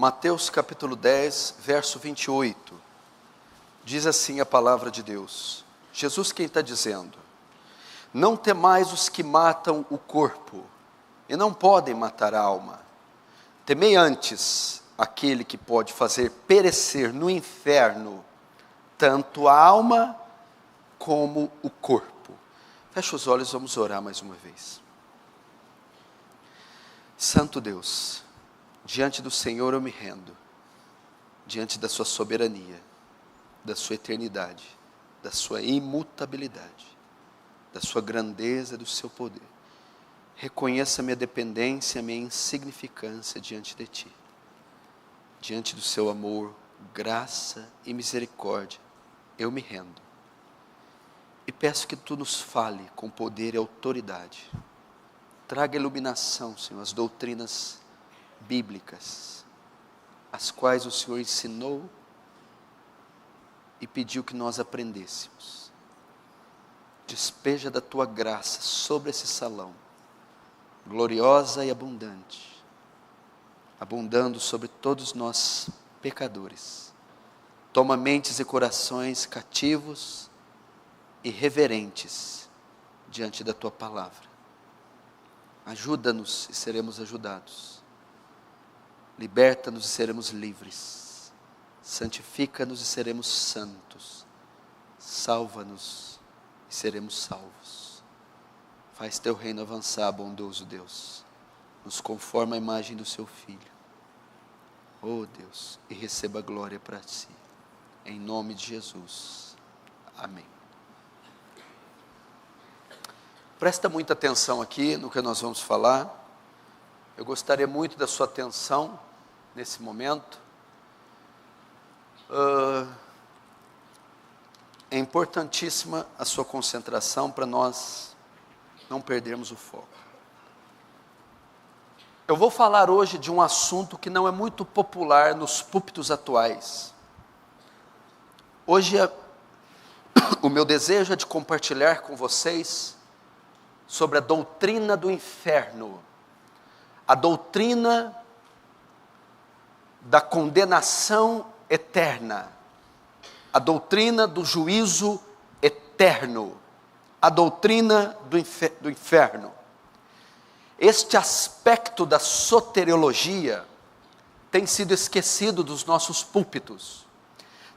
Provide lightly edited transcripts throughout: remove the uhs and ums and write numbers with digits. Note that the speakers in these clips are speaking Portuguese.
Mateus capítulo 10, verso 28. Diz assim a palavra de Deus. Jesus quem está dizendo: não temais os que matam o corpo, e não podem matar a alma. Temei antes aquele que pode fazer perecer no inferno, tanto a alma como o corpo. Feche os olhos, vamos orar mais uma vez. Santo Deus, diante do Senhor eu me rendo, diante da sua soberania, da sua eternidade, da sua imutabilidade, da sua grandeza, do seu poder. Reconheça minha dependência, minha insignificância diante de Ti. Diante do seu amor, graça e misericórdia, eu me rendo. E peço que Tu nos fale com poder e autoridade. Traga iluminação, Senhor, às doutrinas bíblicas, as quais o Senhor ensinou e pediu que nós aprendêssemos. Despeja da Tua graça sobre esse salão, gloriosa e abundante, abundando sobre todos nós pecadores. Toma mentes e corações cativos e reverentes diante da Tua palavra. Ajuda-nos e seremos ajudados. Liberta-nos e seremos livres. Santifica-nos e seremos santos. Salva-nos e seremos salvos. Faz Teu reino avançar, bondoso Deus. Nos conforma à imagem do Seu Filho. Oh Deus, e receba a glória para Si. Em nome de Jesus. Amém. Presta muita atenção aqui no que nós vamos falar. Eu gostaria muito da sua atenção nesse momento. É importantíssima a sua concentração para nós não perdermos o foco. Eu vou falar hoje de um assunto que não é muito popular nos púlpitos atuais. Hoje o meu desejo é de compartilhar com vocês sobre a doutrina do inferno, a doutrina da condenação eterna, a doutrina do juízo eterno, a doutrina do inferno. Este aspecto da soteriologia tem sido esquecido dos nossos púlpitos,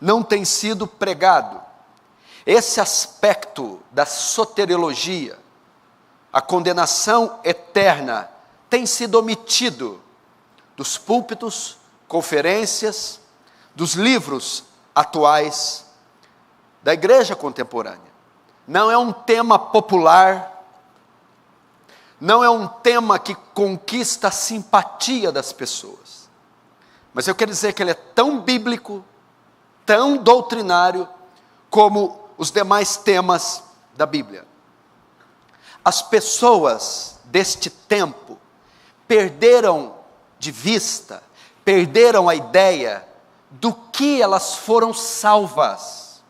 não tem sido pregado. Esse aspecto da soteriologia, a condenação eterna, tem sido omitido dos púlpitos, conferências, dos livros atuais da igreja contemporânea. Não é um tema popular, não é um tema que conquista a simpatia das pessoas. Mas eu quero dizer que ele é tão bíblico, tão doutrinário, como os demais temas da Bíblia. As pessoas deste tempo perderam de vista, perderam a ideia do que elas foram salvas.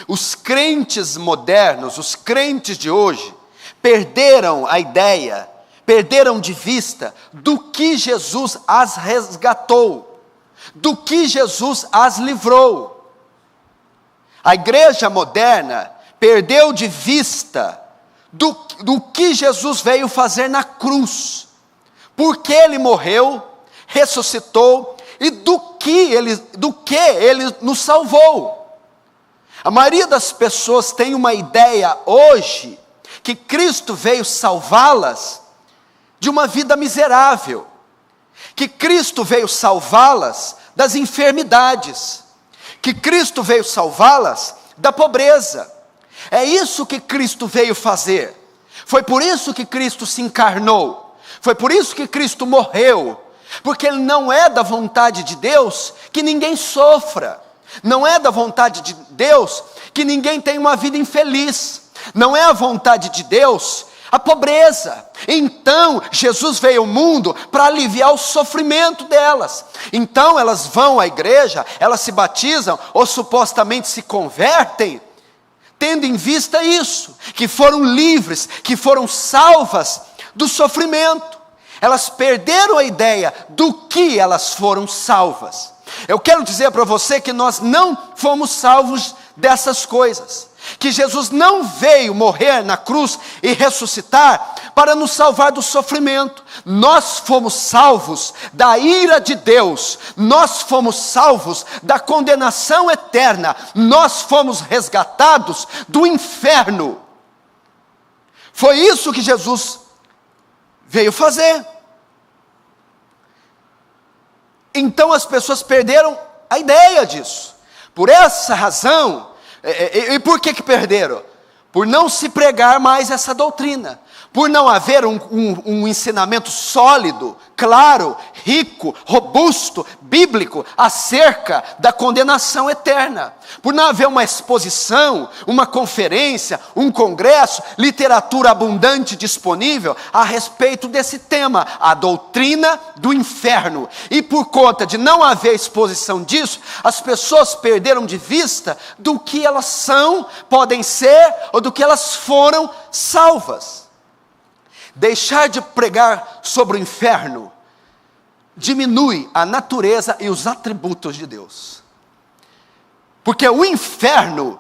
Os crentes modernos, os crentes de hoje, perderam a ideia, perderam de vista do que Jesus as resgatou, do que Jesus as livrou. A igreja moderna perdeu de vista do que Jesus veio fazer na cruz, porque Ele morreu, ressuscitou e do que Ele nos salvou. A maioria das pessoas tem uma ideia hoje que Cristo veio salvá-las de uma vida miserável, que Cristo veio salvá-las das enfermidades, que Cristo veio salvá-las da pobreza. É isso que Cristo veio fazer. Foi por isso que Cristo se encarnou. Foi por isso que Cristo morreu. Porque não é da vontade de Deus que ninguém sofra. Não é da vontade de Deus que ninguém tenha uma vida infeliz. Não é a vontade de Deus a pobreza. Então, Jesus veio ao mundo para aliviar o sofrimento delas. Então, elas vão à igreja, elas se batizam ou supostamente se convertem, tendo em vista isso, que foram livres, que foram salvas do sofrimento. Elas perderam a ideia do que elas foram salvas. Eu quero dizer para você que nós não fomos salvos dessas coisas. Que Jesus não veio morrer na cruz e ressuscitar para nos salvar do sofrimento. Nós fomos salvos da ira de Deus. Nós fomos salvos da condenação eterna. Nós fomos resgatados do inferno. Foi isso que Jesus veio fazer. Então as pessoas perderam a ideia disso. Por essa razão, e por que perderam? Por não se pregar mais essa doutrina. Por não haver um ensinamento sólido, claro, rico, robusto, bíblico, acerca da condenação eterna. Por não haver uma exposição, uma conferência, um congresso, literatura abundante disponível a respeito desse tema, a doutrina do inferno. E por conta de não haver exposição disso, as pessoas perderam de vista do que elas são, podem ser, ou do que elas foram salvas. Deixar de pregar sobre o inferno diminui a natureza e os atributos de Deus. Porque o inferno,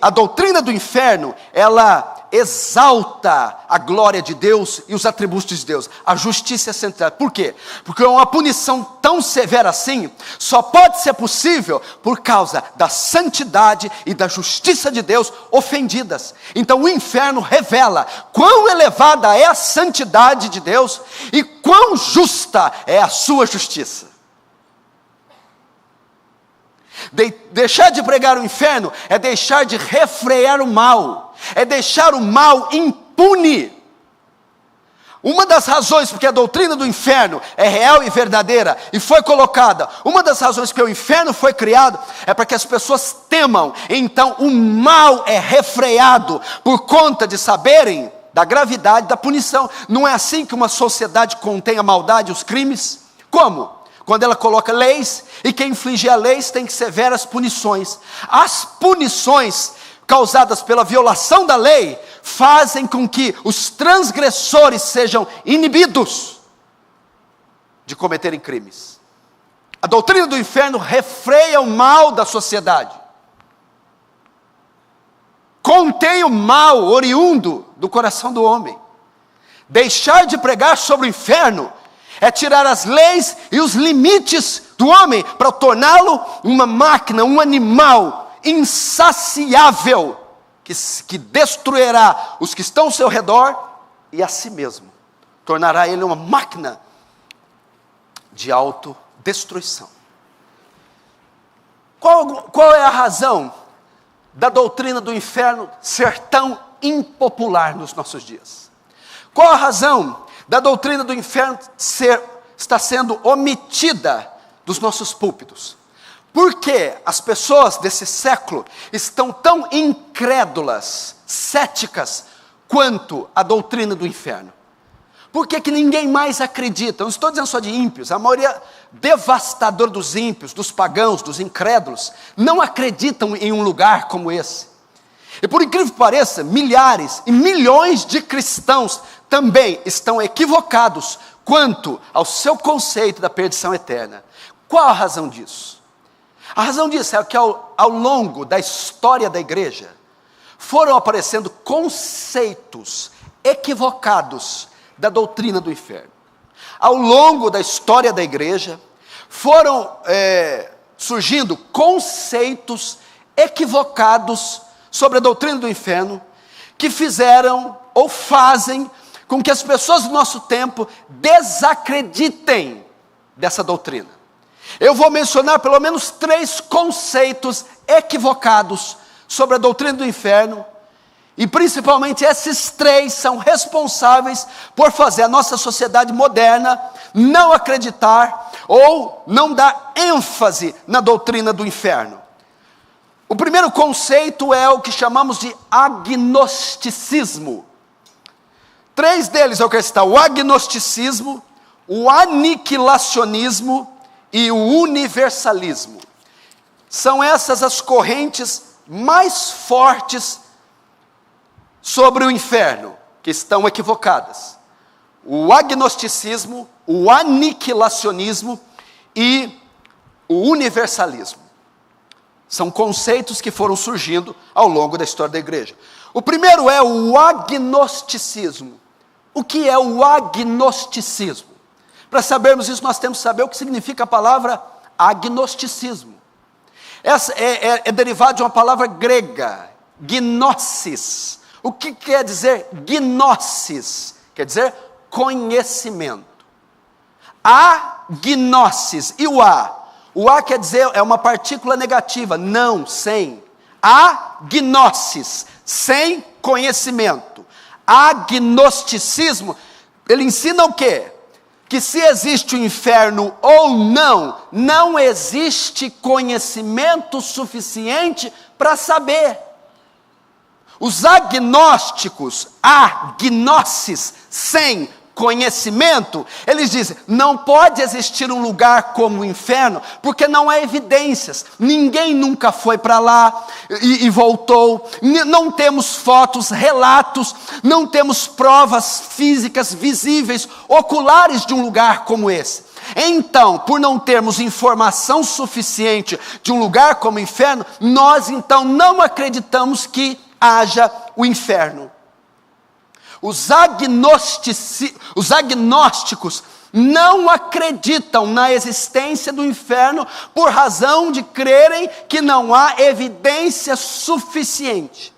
a doutrina do inferno, ela exalta a glória de Deus e os atributos de Deus. A justiça é central. Por quê? Porque uma punição tão severa assim só pode ser possível por causa da santidade e da justiça de Deus ofendidas. Então o inferno revela quão elevada é a santidade de Deus e quão justa é a sua justiça. Deixar de pregar o inferno é deixar de refrear o mal, é deixar o mal impune. Uma das razões porque a doutrina do inferno é real e verdadeira e foi colocada, uma das razões que o inferno foi criado é para que as pessoas temam. Então o mal é refreado por conta de saberem da gravidade da punição. Não é assim que uma sociedade contém a maldade e os crimes? Como? Quando ela coloca leis, e quem infligir a leis tem severas punições. As punições causadas pela violação da lei fazem com que os transgressores sejam inibidos de cometerem crimes. A doutrina do inferno refreia o mal da sociedade. Contém o mal oriundo do coração do homem. Deixar de pregar sobre o inferno é tirar as leis e os limites do homem para torná-lo uma máquina, um animal insaciável que destruirá os que estão ao seu redor e a si mesmo. Tornará ele uma máquina de autodestruição. Qual é a razão da doutrina do inferno ser tão impopular nos nossos dias? Qual a razão da doutrina do inferno está sendo omitida dos nossos púlpitos? Por que as pessoas desse século estão tão incrédulas, céticas, quanto à doutrina do inferno? Por que ninguém mais acredita? Não estou dizendo só de ímpios, a maioria devastadora dos ímpios, dos pagãos, dos incrédulos, não acreditam em um lugar como esse. E por incrível que pareça, milhares e milhões de cristãos também estão equivocados quanto ao seu conceito da perdição eterna. Qual a razão disso? A razão disso é que ao longo da história da igreja, foram aparecendo conceitos equivocados da doutrina do inferno. Ao longo da história da igreja, foram surgindo conceitos equivocados sobre a doutrina do inferno, que fizeram ou fazem com que as pessoas do nosso tempo desacreditem dessa doutrina. Eu vou mencionar pelo menos 3 conceitos equivocados sobre a doutrina do inferno, e principalmente esses 3 são responsáveis por fazer a nossa sociedade moderna não acreditar ou não dar ênfase na doutrina do inferno. O primeiro conceito é o que chamamos de agnosticismo. 3 deles eu quero citar: o agnosticismo, o aniquilacionismo e o universalismo. São essas as correntes mais fortes sobre o inferno, que estão equivocadas. o agnosticismo, o aniquilacionismo e o universalismo. São conceitos que foram surgindo ao longo da história da igreja. O primeiro é o agnosticismo. O que é o agnosticismo? Para sabermos isso, nós temos que saber o que significa a palavra agnosticismo. Essa é derivado de uma palavra grega, gnosis. O que quer dizer gnosis? Quer dizer conhecimento. Agnosis. E o A? O A quer dizer, é uma partícula negativa, não, sem. Agnosis, sem conhecimento. Agnosticismo, ele ensina o quê? Que se existe o inferno ou não, não existe conhecimento suficiente para saber. Os agnósticos, agnosis, sem conhecimento, eles dizem, não pode existir um lugar como o inferno, porque não há evidências, ninguém nunca foi para lá e voltou, não temos fotos, relatos, não temos provas físicas, visíveis, oculares de um lugar como esse. Então, por não termos informação suficiente de um lugar como o inferno, nós então não acreditamos que haja o inferno. Os agnósticos não acreditam na existência do inferno por razão de crerem que não há evidência suficiente.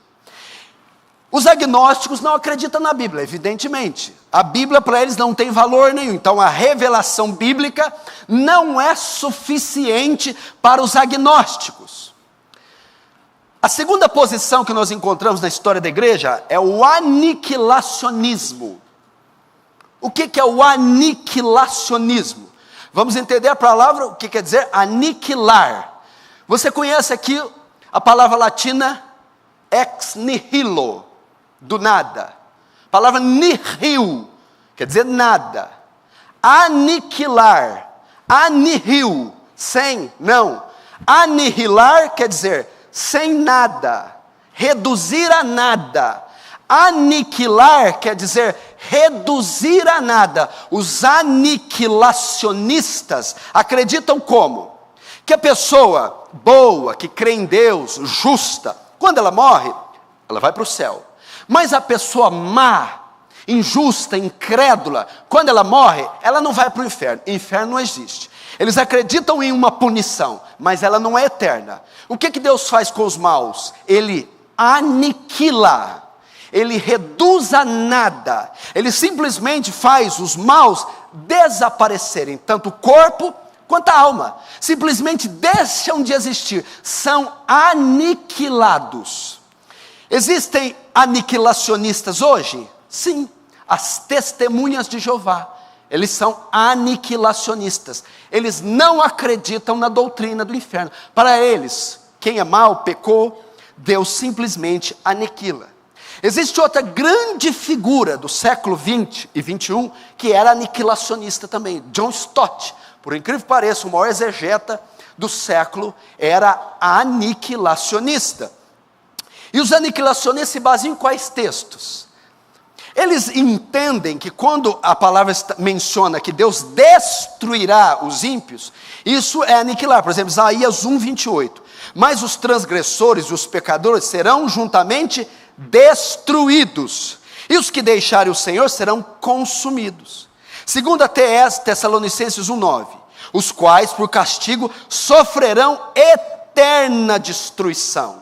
Os agnósticos não acreditam na Bíblia, evidentemente. A Bíblia para eles não tem valor nenhum. Então a revelação bíblica não é suficiente para os agnósticos. A segunda posição que nós encontramos na história da igreja é o aniquilacionismo. O que é o aniquilacionismo? Vamos entender a palavra, o que quer dizer aniquilar. Você conhece aqui a palavra latina ex nihilo, do nada. A palavra nihil, quer dizer nada. Aniquilar, anihil, sem, não. Anihilar quer dizer sem nada, reduzir a nada. Aniquilar quer dizer reduzir a nada. Os aniquilacionistas acreditam como? Que a pessoa boa, que crê em Deus, justa, quando ela morre, ela vai para o céu. Mas a pessoa má, injusta, incrédula, quando ela morre, ela não vai para o inferno. Inferno não existe. Eles acreditam em uma punição, mas ela não é eterna. O que Deus faz com os maus? Ele aniquila, ele reduz a nada, ele simplesmente faz os maus desaparecerem, tanto o corpo quanto a alma, simplesmente deixam de existir, são aniquilados. Existem aniquilacionistas hoje? Sim, as testemunhas de Jeová. Eles são aniquilacionistas. Eles não acreditam na doutrina do inferno. Para eles, quem é mau, pecou, Deus simplesmente aniquila. Existe outra grande figura do século 20 e 21, que era aniquilacionista também, John Stott. Por incrível que pareça, o maior exegeta do século era aniquilacionista. E os aniquilacionistas se baseiam em quais textos? Eles entendem que quando a palavra menciona que Deus destruirá os ímpios, isso é aniquilar. Por exemplo, Isaías 1:28. Mas os transgressores e os pecadores serão juntamente destruídos, e os que deixarem o Senhor serão consumidos. Segundo a Tessalonicenses 1:9. Os quais por castigo sofrerão eterna destruição.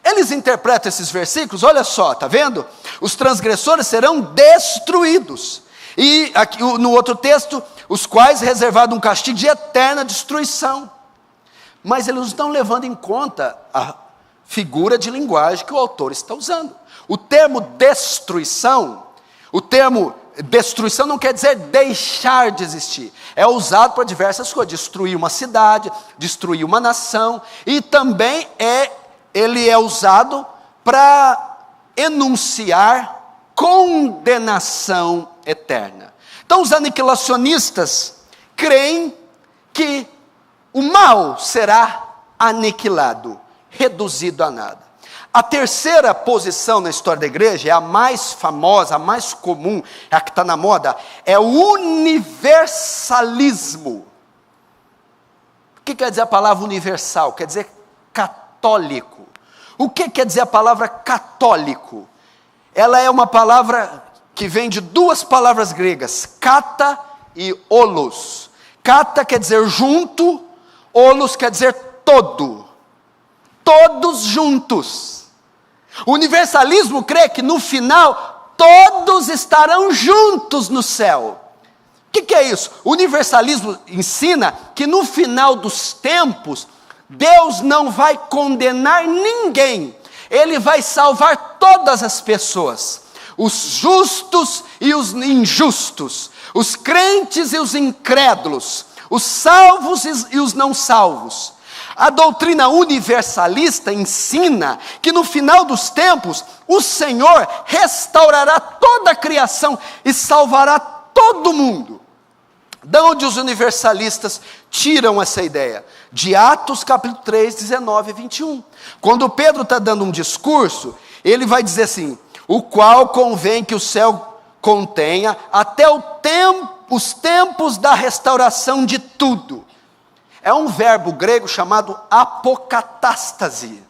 Eles interpretam esses versículos, olha só, está vendo? Os transgressores serão destruídos. E aqui, no outro texto, os quais reservado um castigo de eterna destruição. Mas eles não estão levando em conta a figura de linguagem que o autor está usando. O termo destruição não quer dizer deixar de existir. É usado para diversas coisas, destruir uma cidade, destruir uma nação, e também ele é usado para enunciar condenação eterna. Então os aniquilacionistas creem que o mal será aniquilado, reduzido a nada. A terceira posição na história da igreja, é a mais famosa, a mais comum, é a que está na moda, é o universalismo. O que quer dizer a palavra universal? Quer dizer católico. O que quer dizer a palavra católico? Ela é uma palavra que vem de duas palavras gregas, kata e olos. Kata quer dizer junto, olos quer dizer todo. Todos juntos. O universalismo crê que no final todos estarão juntos no céu. O que é isso? O universalismo ensina que no final dos tempos, Deus não vai condenar ninguém. Ele vai salvar todas as pessoas. Os justos e os injustos. Os crentes e os incrédulos. Os salvos e os não salvos. A doutrina universalista ensina que no final dos tempos, o Senhor restaurará toda a criação e salvará todo mundo. De onde os universalistas tiram essa ideia? De Atos capítulo 3, 19 e 21. Quando Pedro está dando um discurso, ele vai dizer assim: o qual convém que o céu contenha até os tempos da restauração de tudo. É um verbo grego chamado apocatástase.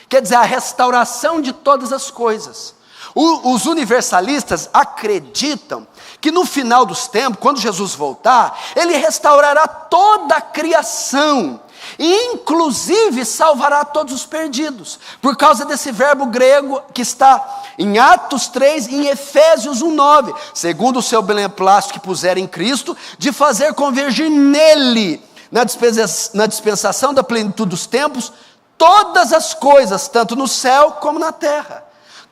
Quer dizer, a restauração de todas as coisas. Os universalistas acreditam que no final dos tempos, quando Jesus voltar, Ele restaurará toda a criação. E inclusive salvará todos os perdidos. Por causa desse verbo grego que está em Atos 3 e em Efésios 1:9. Segundo o seu beneplácito que puser em Cristo, de fazer convergir nele, na dispensação da plenitude dos tempos, todas as coisas, tanto no céu como na terra.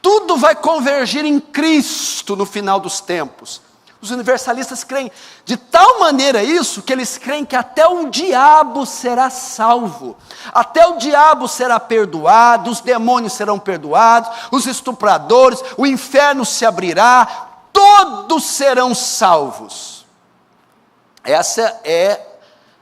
Tudo vai convergir em Cristo no final dos tempos. Os universalistas creem de tal maneira isso, que eles creem que até o diabo será salvo. Até o diabo será perdoado, os demônios serão perdoados, os estupradores, o inferno se abrirá, todos serão salvos. Essa é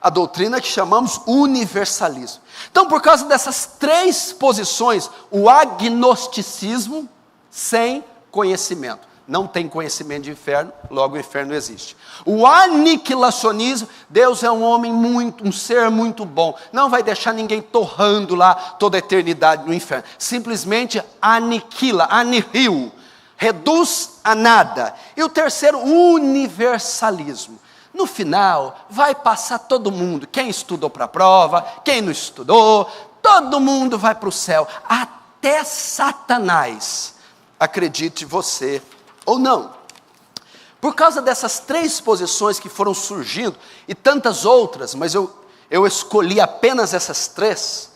a doutrina que chamamos universalismo. Então, por causa dessas três posições, o agnosticismo sem conhecimento. Não tem conhecimento de inferno, logo o inferno não existe. O aniquilacionismo, Deus é um ser muito bom. Não vai deixar ninguém torrando lá toda a eternidade no inferno. Simplesmente aniquila, anihil, reduz a nada. E o terceiro, universalismo. No final, vai passar todo mundo. Quem estudou para a prova, quem não estudou, todo mundo vai para o céu. Até Satanás, acredite você ou não. Por causa dessas três posições que foram surgindo, e tantas outras, mas eu escolhi apenas essas três,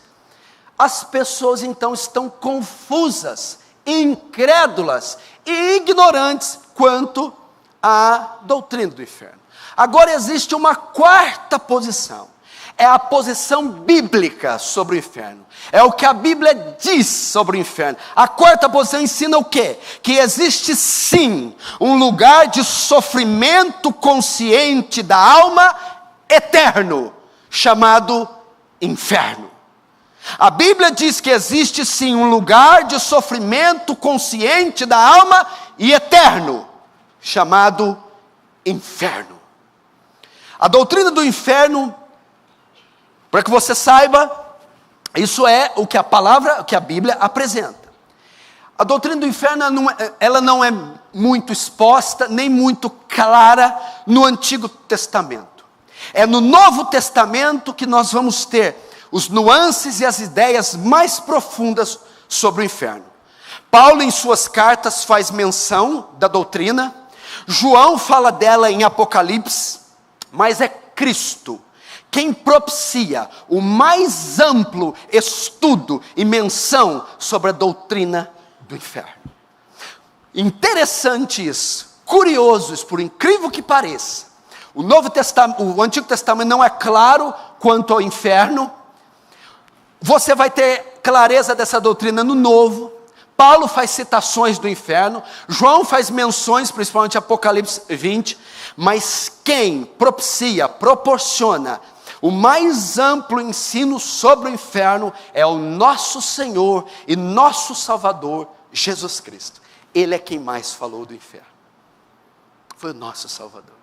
as pessoas então estão confusas, incrédulas e ignorantes quanto à doutrina do inferno. Agora existe uma quarta posição, é a posição bíblica sobre o inferno, é o que a Bíblia diz sobre o inferno. A quarta posição ensina o quê? Que existe sim um lugar de sofrimento consciente da alma eterno, chamado inferno. A Bíblia diz que existe sim um lugar de sofrimento consciente da alma e eterno, chamado inferno. A doutrina do inferno, para que você saiba, isso é o que a Bíblia apresenta. A doutrina do inferno, ela não é muito exposta, nem muito clara no Antigo Testamento. É no Novo Testamento que nós vamos ter os nuances e as ideias mais profundas sobre o inferno. Paulo, em suas cartas, faz menção da doutrina. João fala dela em Apocalipse. Mas é Cristo quem propicia o mais amplo estudo e menção sobre a doutrina do inferno. Interessante isso, curioso isso, por incrível que pareça. O Antigo Testamento não é claro quanto ao inferno. Você vai ter clareza dessa doutrina no Novo. Paulo faz citações do inferno, João faz menções, principalmente Apocalipse 20, mas quem propicia, proporciona O mais amplo ensino sobre o inferno é o nosso Senhor e nosso Salvador, Jesus Cristo. Ele é quem mais falou do inferno. Foi o nosso Salvador.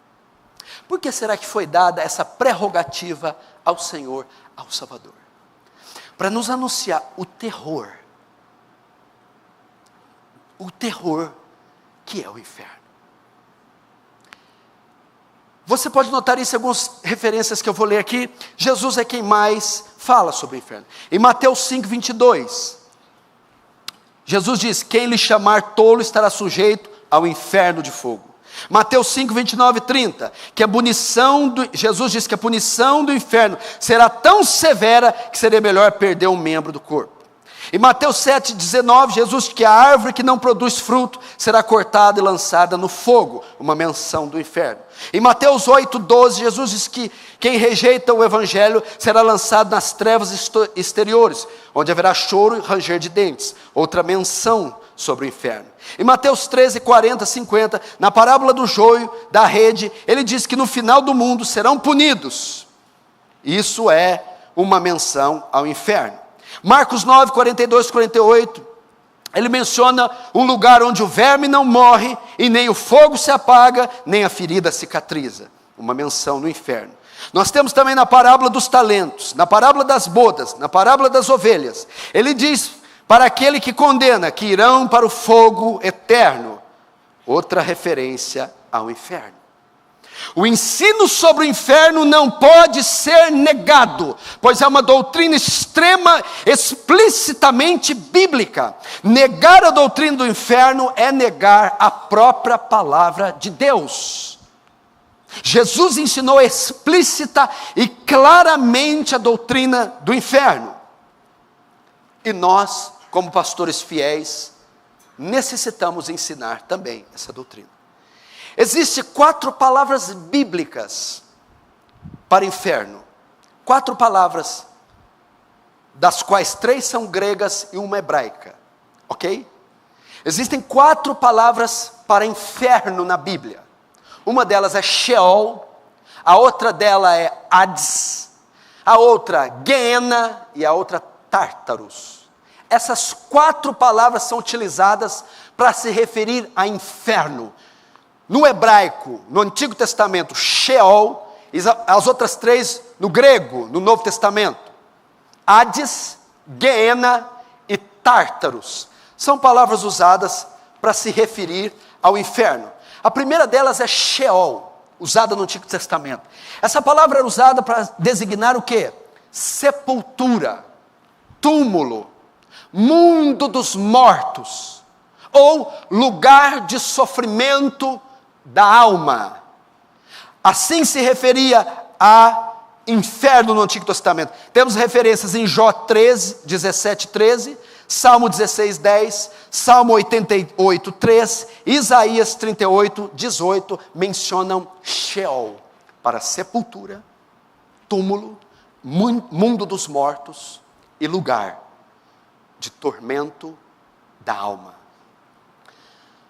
Por que será que foi dada essa prerrogativa ao Senhor, ao Salvador? Para nos anunciar o terror que é o inferno. Você pode notar isso em algumas referências que eu vou ler aqui. Jesus é quem mais fala sobre o inferno. Em Mateus 5:22, Jesus diz: quem lhe chamar tolo estará sujeito ao inferno de fogo. Mateus 5:29 e 30, Jesus diz que a punição do inferno será tão severa que seria melhor perder um membro do corpo. Em Mateus 7:19, Jesus diz que a árvore que não produz fruto será cortada e lançada no fogo, uma menção do inferno. Em Mateus 8:12, Jesus diz que quem rejeita o evangelho será lançado nas trevas exteriores, onde haverá choro e ranger de dentes, outra menção sobre o inferno. Em Mateus 13:40, 50, na parábola do joio, da rede, ele diz que no final do mundo serão punidos. Isso é uma menção ao inferno. Marcos 9, 42, 48, ele menciona um lugar onde o verme não morre, e nem o fogo se apaga, nem a ferida cicatriza. Uma menção no inferno. Nós temos também na parábola dos talentos, na parábola das bodas, na parábola das ovelhas. Ele diz para aquele que condena, que irão para o fogo eterno. Outra referência ao inferno. O ensino sobre o inferno não pode ser negado, pois é uma doutrina extrema, explicitamente bíblica. Negar a doutrina do inferno é negar a própria palavra de Deus. Jesus ensinou explícita e claramente a doutrina do inferno. E nós, como pastores fiéis, necessitamos ensinar também essa doutrina. Existem 4 palavras bíblicas para inferno. 4 palavras, das quais 3 são gregas e uma hebraica. Ok? Existem 4 palavras para inferno na Bíblia. Uma delas é Sheol, a outra dela é Hades, a outra Geena e a outra Tártaros. Essas 4 palavras são utilizadas para se referir a inferno. No hebraico, no Antigo Testamento, Sheol, e as outras 3 no grego, no Novo Testamento. Hades, Geena e Tártaros. São palavras usadas para se referir ao inferno. A primeira delas é Sheol, usada no Antigo Testamento. Essa palavra era usada para designar o quê? Sepultura, túmulo, mundo dos mortos, ou lugar de sofrimento da alma. Assim se referia a inferno no Antigo Testamento. Temos referências em Jó 13, 17, 13, Salmo 16, 10, Salmo 88, 3, Isaías 38, 18, mencionam Sheol, para sepultura, túmulo, mundo dos mortos e lugar de tormento da alma.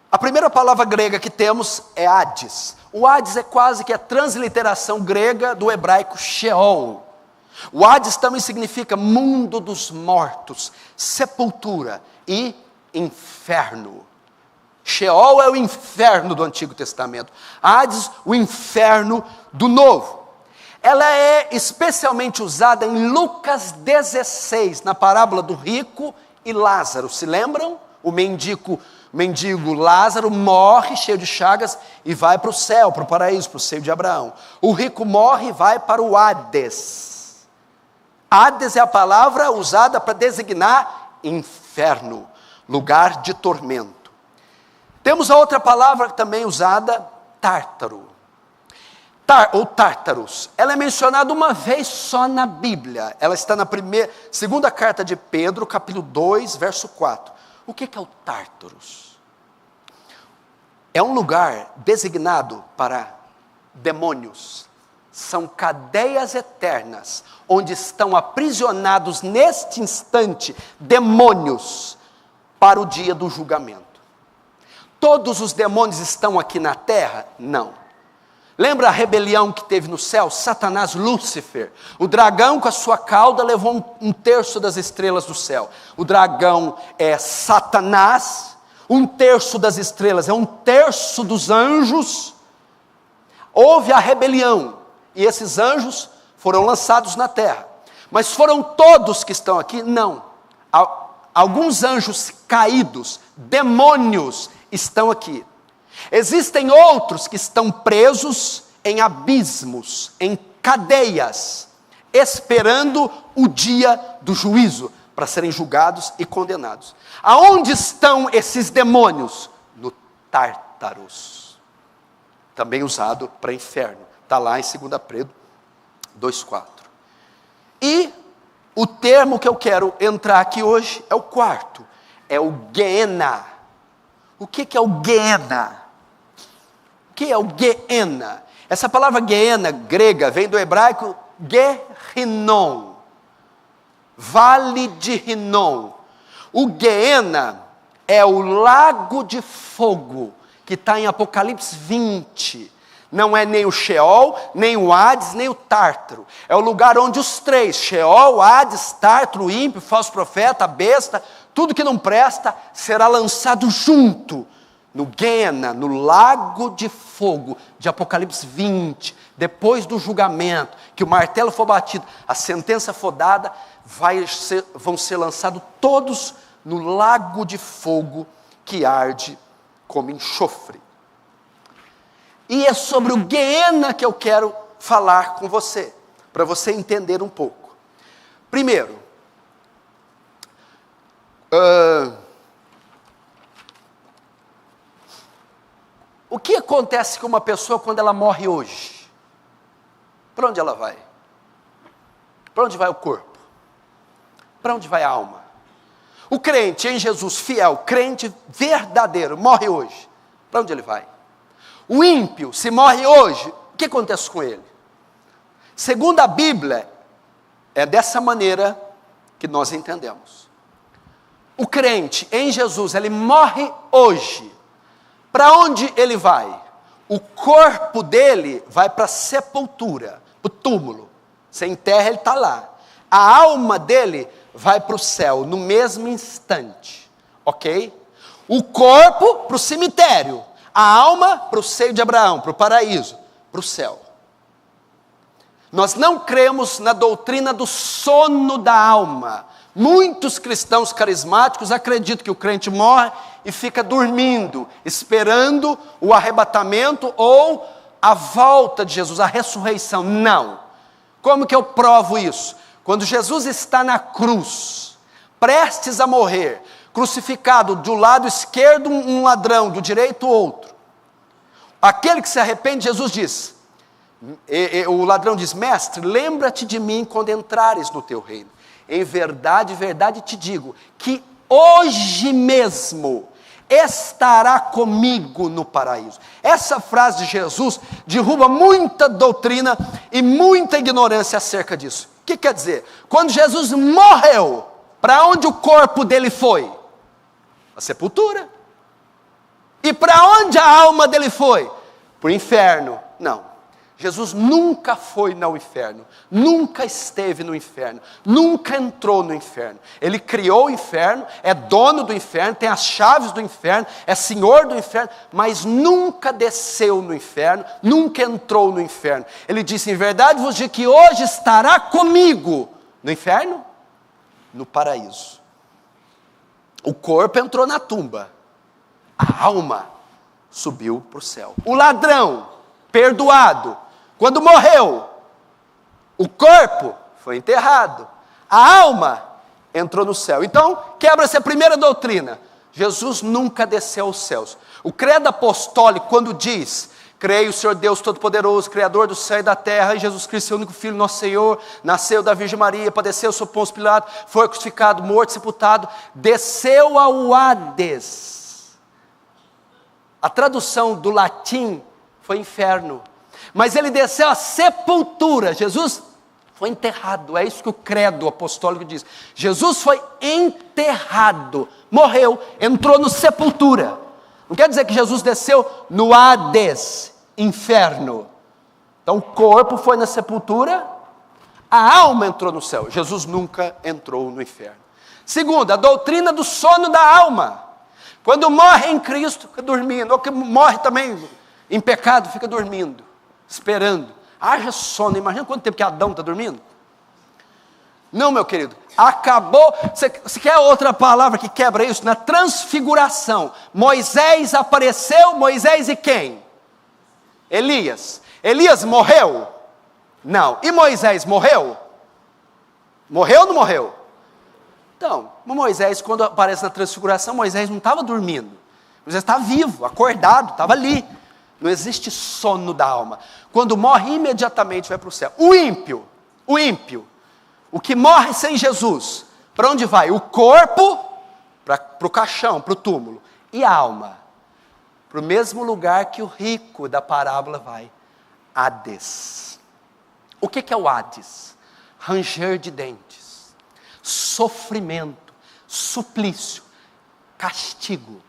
A primeira palavra grega que temos é Hades. O Hades é quase que a transliteração grega do hebraico Sheol. O Hades também significa mundo dos mortos, sepultura e inferno. Sheol é o inferno do Antigo Testamento. Hades, o inferno do Novo. Ela é especialmente usada em Lucas 16, na parábola do rico e Lázaro. Se lembram? O mendigo Lázaro morre cheio de chagas e vai para o céu, para o paraíso, para o seio de Abraão. O rico morre e vai para o Hades. Hades é a palavra usada para designar inferno, lugar de tormento. Temos a outra palavra também usada, Tártaro, ou Tártaros. Ela é mencionada uma vez só na Bíblia. Ela está na segunda carta de Pedro, capítulo 2, verso 4. O que é o Tártaros? É um lugar designado para demônios. São cadeias eternas, onde estão aprisionados neste instante demônios para o dia do julgamento. Todos os demônios estão aqui na terra? Não. Lembra a rebelião que teve no céu? Satanás, Lúcifer. O dragão com a sua cauda levou um terço das estrelas do céu. O dragão é Satanás, um terço das estrelas é um terço dos anjos. Houve a rebelião e esses anjos foram lançados na terra. Mas foram todos que estão aqui? Não. Alguns anjos caídos, demônios, estão aqui. Existem outros que estão presos em abismos, em cadeias, esperando o dia do juízo, para serem julgados e condenados. Aonde estão esses demônios? No Tártaros, também usado para inferno. Está lá em 2 Pedro 2,4. E o termo que eu quero entrar aqui hoje é o quarto, é o Guiena. O que é o Guiena? O que é o Guiena? Essa palavra Guiena, grega, vem do hebraico Guerrinon, Vale de Rinom. O Guiena é o lago de fogo, que está em Apocalipse 20. Não é nem o Sheol, nem o Hades, nem o Tártaro. É o lugar onde os três, Sheol, Hades, Tártaro, o ímpio, o falso profeta, a besta, tudo que não presta, será lançado junto, no Guiena, no lago de fogo, de Apocalipse 20, depois do julgamento, que o martelo for batido, a sentença for dada, vão ser lançados todos no lago de fogo, que arde como enxofre. E é sobre o Guiena que eu quero falar com você, para você entender um pouco. Primeiro, o que acontece com uma pessoa quando ela morre hoje? Para onde ela vai? Para onde vai o corpo? Para onde vai a alma? O crente em Jesus, fiel, crente verdadeiro, morre hoje. Para onde ele vai? O ímpio, se morre hoje, o que acontece com ele? Segundo a Bíblia, é dessa maneira que nós entendemos. O crente em Jesus, ele morre hoje. Para onde ele vai? O corpo dele vai para a sepultura, para o túmulo. Sem terra ele está lá. A alma dele vai para o céu, no mesmo instante. Ok? O corpo para o cemitério. A alma para o seio de Abraão, para o paraíso, para o céu. Nós não cremos na doutrina do sono da alma. Muitos cristãos carismáticos acreditam que o crente morre e fica dormindo, esperando o arrebatamento ou a volta de Jesus, a ressurreição. Não. Como que eu provo isso? Quando Jesus está na cruz, prestes a morrer, crucificado, do lado esquerdo um ladrão, do direito outro. Aquele que se arrepende, Jesus diz, o ladrão diz, mestre, lembra-te de mim quando entrares no teu reino. Em verdade, verdade te digo, que hoje mesmo estará comigo no paraíso. Essa frase de Jesus derruba muita doutrina e muita ignorância acerca disso. O que quer dizer? Quando Jesus morreu, para onde o corpo dele foi? A sepultura. E para onde a alma dele foi? Para o inferno. Não. Jesus nunca foi no inferno. Nunca esteve no inferno. Nunca entrou no inferno. Ele criou o inferno, é dono do inferno, tem as chaves do inferno, é senhor do inferno, mas nunca desceu no inferno, nunca entrou no inferno. Ele disse, em verdade vos digo que hoje estará comigo no inferno, no paraíso. O corpo entrou na tumba. A alma subiu para o céu. O ladrão, perdoado, quando morreu, o corpo foi enterrado. A alma entrou no céu. Então, quebra-se a primeira doutrina. Jesus nunca desceu aos céus. O credo apostólico, quando diz, creio, Senhor Deus Todo-Poderoso, Criador do céu e da terra, e Jesus Cristo, seu único Filho, nosso Senhor, nasceu da Virgem Maria, padeceu sob Pôncio Pilato, foi crucificado, morto, sepultado, desceu ao Hades. A tradução do latim foi inferno. Mas ele desceu à sepultura. Jesus foi enterrado. É isso que o credo apostólico diz. Jesus foi enterrado. Morreu. Entrou no sepultura. Não quer dizer que Jesus desceu no Hades, inferno. Então o corpo foi na sepultura, a alma entrou no céu. Jesus nunca entrou no inferno. Segundo, a doutrina do sono da alma. Quando morre em Cristo, fica dormindo. Ou que morre também em pecado, fica dormindo, esperando. Haja sono. Imagina quanto tempo que Adão está dormindo. Não, meu querido, acabou. Você quer outra palavra que quebra isso? Na transfiguração, Moisés apareceu. Moisés e quem? Elias. Elias morreu? Não. E Moisés morreu? Morreu ou não morreu? Então, Moisés, quando aparece na transfiguração, Moisés não estava dormindo. Moisés estava vivo, acordado, estava ali. Não existe sono da alma. Quando morre, imediatamente vai para o céu. O ímpio, o que morre sem Jesus, para onde vai? O corpo, para o caixão, para o túmulo. E a alma? Para o mesmo lugar que o rico da parábola vai. Hades. O que é o Hades? Ranger de dentes, sofrimento, suplício, castigo.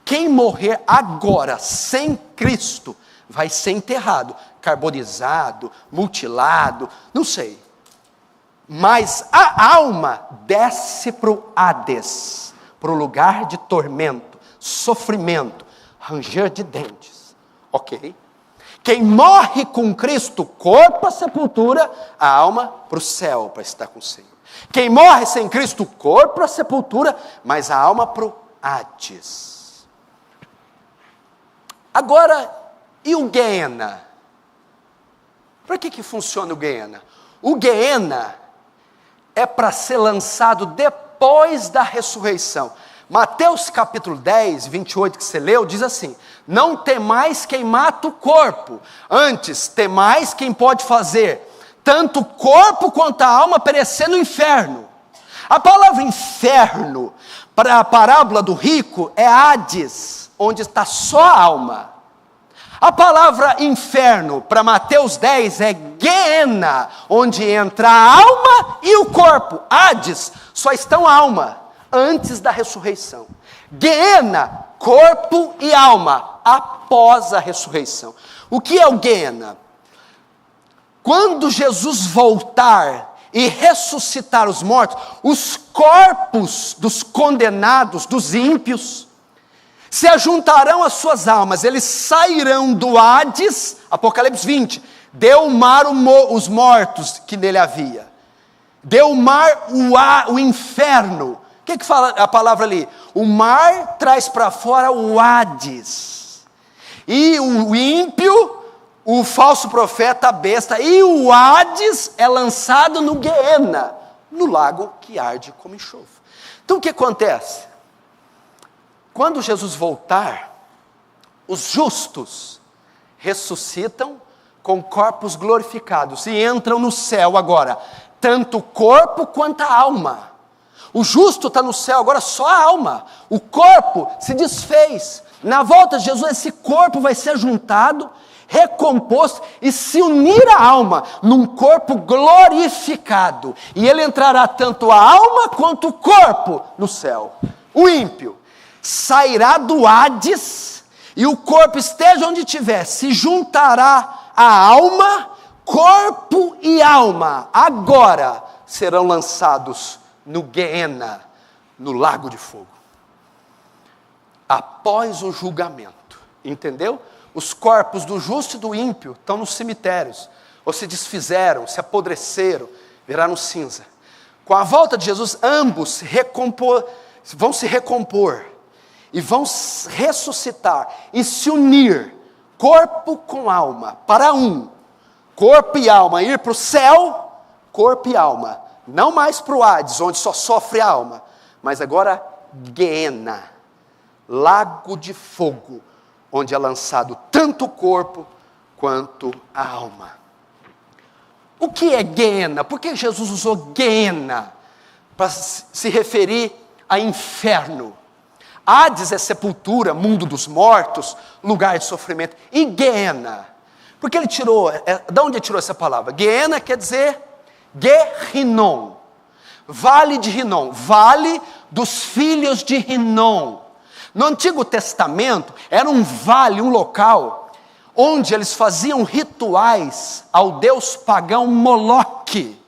Quem morrer agora sem Cristo vai ser enterrado, carbonizado, mutilado, não sei. Mas a alma desce para o Hades, para o lugar de tormento, sofrimento, ranger de dentes. Ok? Quem morre com Cristo, corpo à sepultura, a alma para o céu, para estar com o Senhor. Quem morre sem Cristo, corpo à sepultura, mas a alma para o Hades. Agora, e o Guiena? Para que funciona o Guiena? O Guiena é para ser lançado depois da ressurreição. Mateus capítulo 10, 28, que você leu, diz assim: não temais quem mata o corpo, antes temais quem pode fazer tanto o corpo quanto a alma perecer no inferno. A palavra inferno, para a parábola do rico, é Hades, onde está só a alma. A palavra inferno, para Mateus 10, é Guiena, onde entra a alma e o corpo. Hades, só estão a alma, antes da ressurreição. Guiena, corpo e alma, após a ressurreição. O que é o Guiena? Quando Jesus voltar e ressuscitar os mortos, os corpos dos condenados, dos ímpios, se ajuntarão às suas almas, eles sairão do Hades, Apocalipse 20, deu o mar os mortos que nele havia, deu o mar o inferno. O que fala a palavra ali? O mar traz para fora o Hades, e o ímpio, o falso profeta, a besta, e o Hades é lançado no Guiena, no lago que arde como enxofre. Então o que acontece? Quando Jesus voltar, os justos ressuscitam com corpos glorificados e entram no céu agora, tanto o corpo quanto a alma. O justo está no céu agora, só a alma. O corpo se desfez. Na volta de Jesus, esse corpo vai ser juntado, recomposto e se unir à alma num corpo glorificado. E ele entrará tanto a alma quanto o corpo no céu. O ímpio sairá do Hades e o corpo, esteja onde estiver, se juntará à alma, corpo e alma. Agora serão lançados no Guiena, no lago de fogo. Após o julgamento, entendeu? Os corpos do justo e do ímpio estão nos cemitérios, ou se desfizeram, se apodreceram, viraram cinza. Com a volta de Jesus, ambos vão se recompor e vão ressuscitar e se unir, corpo com alma, para um. Corpo e alma ir para o céu, corpo e alma, não mais para o Hades, onde só sofre a alma, mas agora Guiena, lago de fogo, onde é lançado tanto o corpo quanto a alma. O que é Guiena? Por que Jesus usou Guiena para se referir a inferno? Hades é sepultura, mundo dos mortos, lugar de sofrimento. E Guiena? Porque ele tirou, de onde ele tirou essa palavra? Guiena quer dizer Guerrinom, vale de Rinom, vale dos filhos de Rinom. No Antigo Testamento, era um vale, um local, onde eles faziam rituais ao deus pagão Moloque.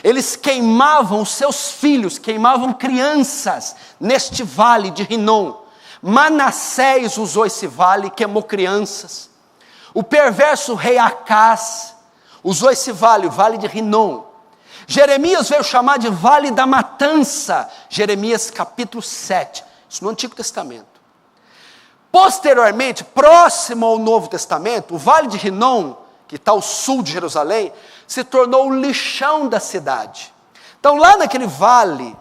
Eles queimavam os seus filhos, queimavam crianças neste vale de Rinom. Manassés usou esse vale, queimou crianças. O perverso rei Acás usou esse vale, o vale de Rinom. Jeremias veio chamar de vale da matança, Jeremias capítulo 7, isso no Antigo Testamento. Posteriormente, próximo ao Novo Testamento, o vale de Rinom, que está ao sul de Jerusalém, se tornou o lixão da cidade. Então lá naquele vale,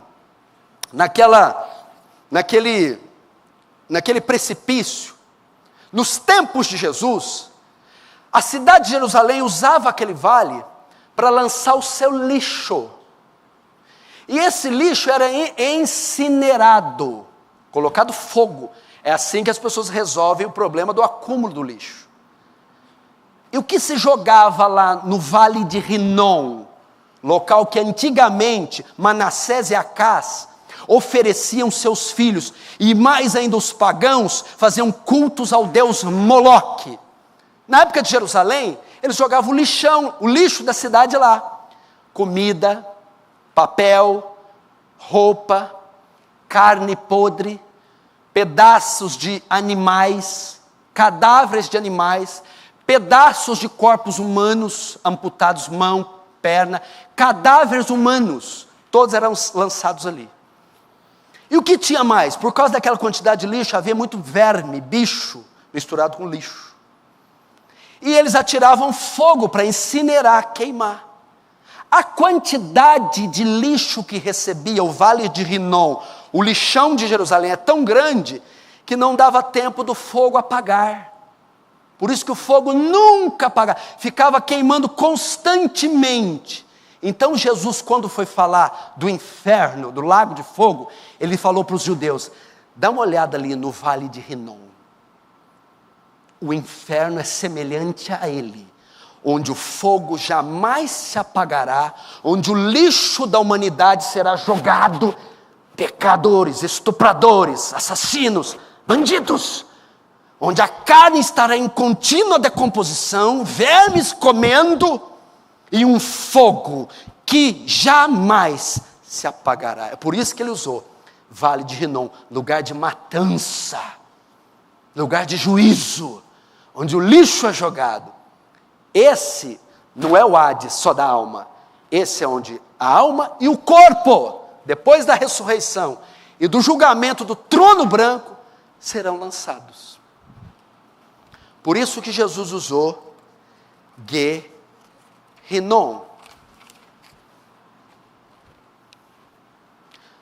naquele precipício, nos tempos de Jesus, a cidade de Jerusalém usava aquele vale para lançar o seu lixo. E esse lixo era incinerado, colocado fogo. É assim que as pessoas resolvem o problema do acúmulo do lixo. E o que se jogava lá no vale de Rinom, local que antigamente Manassés e Acás ofereciam seus filhos, e mais ainda os pagãos faziam cultos ao deus Moloque. Na época de Jerusalém, eles jogavam o lixo da cidade lá. Comida, papel, roupa, carne podre, pedaços de animais, cadáveres de animais, pedaços de corpos humanos, amputados, mão, perna, cadáveres humanos, todos eram lançados ali. E o que tinha mais? Por causa daquela quantidade de lixo, havia muito verme, bicho, misturado com lixo. E eles atiravam fogo para incinerar, queimar. A quantidade de lixo que recebia o vale de Rinom, o lixão de Jerusalém, é tão grande que não dava tempo do fogo apagar. Por isso que o fogo nunca apagava, ficava queimando constantemente. Então Jesus, quando foi falar do inferno, do lago de fogo, ele falou para os judeus: dá uma olhada ali no vale de Rinom. O inferno é semelhante a ele, onde o fogo jamais se apagará, onde o lixo da humanidade será jogado, pecadores, estupradores, assassinos, bandidos, onde a carne estará em contínua decomposição, vermes comendo, e um fogo que jamais se apagará. É por isso que ele usou vale de Rinom, lugar de matança, lugar de juízo, onde o lixo é jogado. Esse não é o Hades só da alma, esse é onde a alma e o corpo, depois da ressurreição e do julgamento do trono branco, serão lançados. Por isso que Jesus usou Rinom.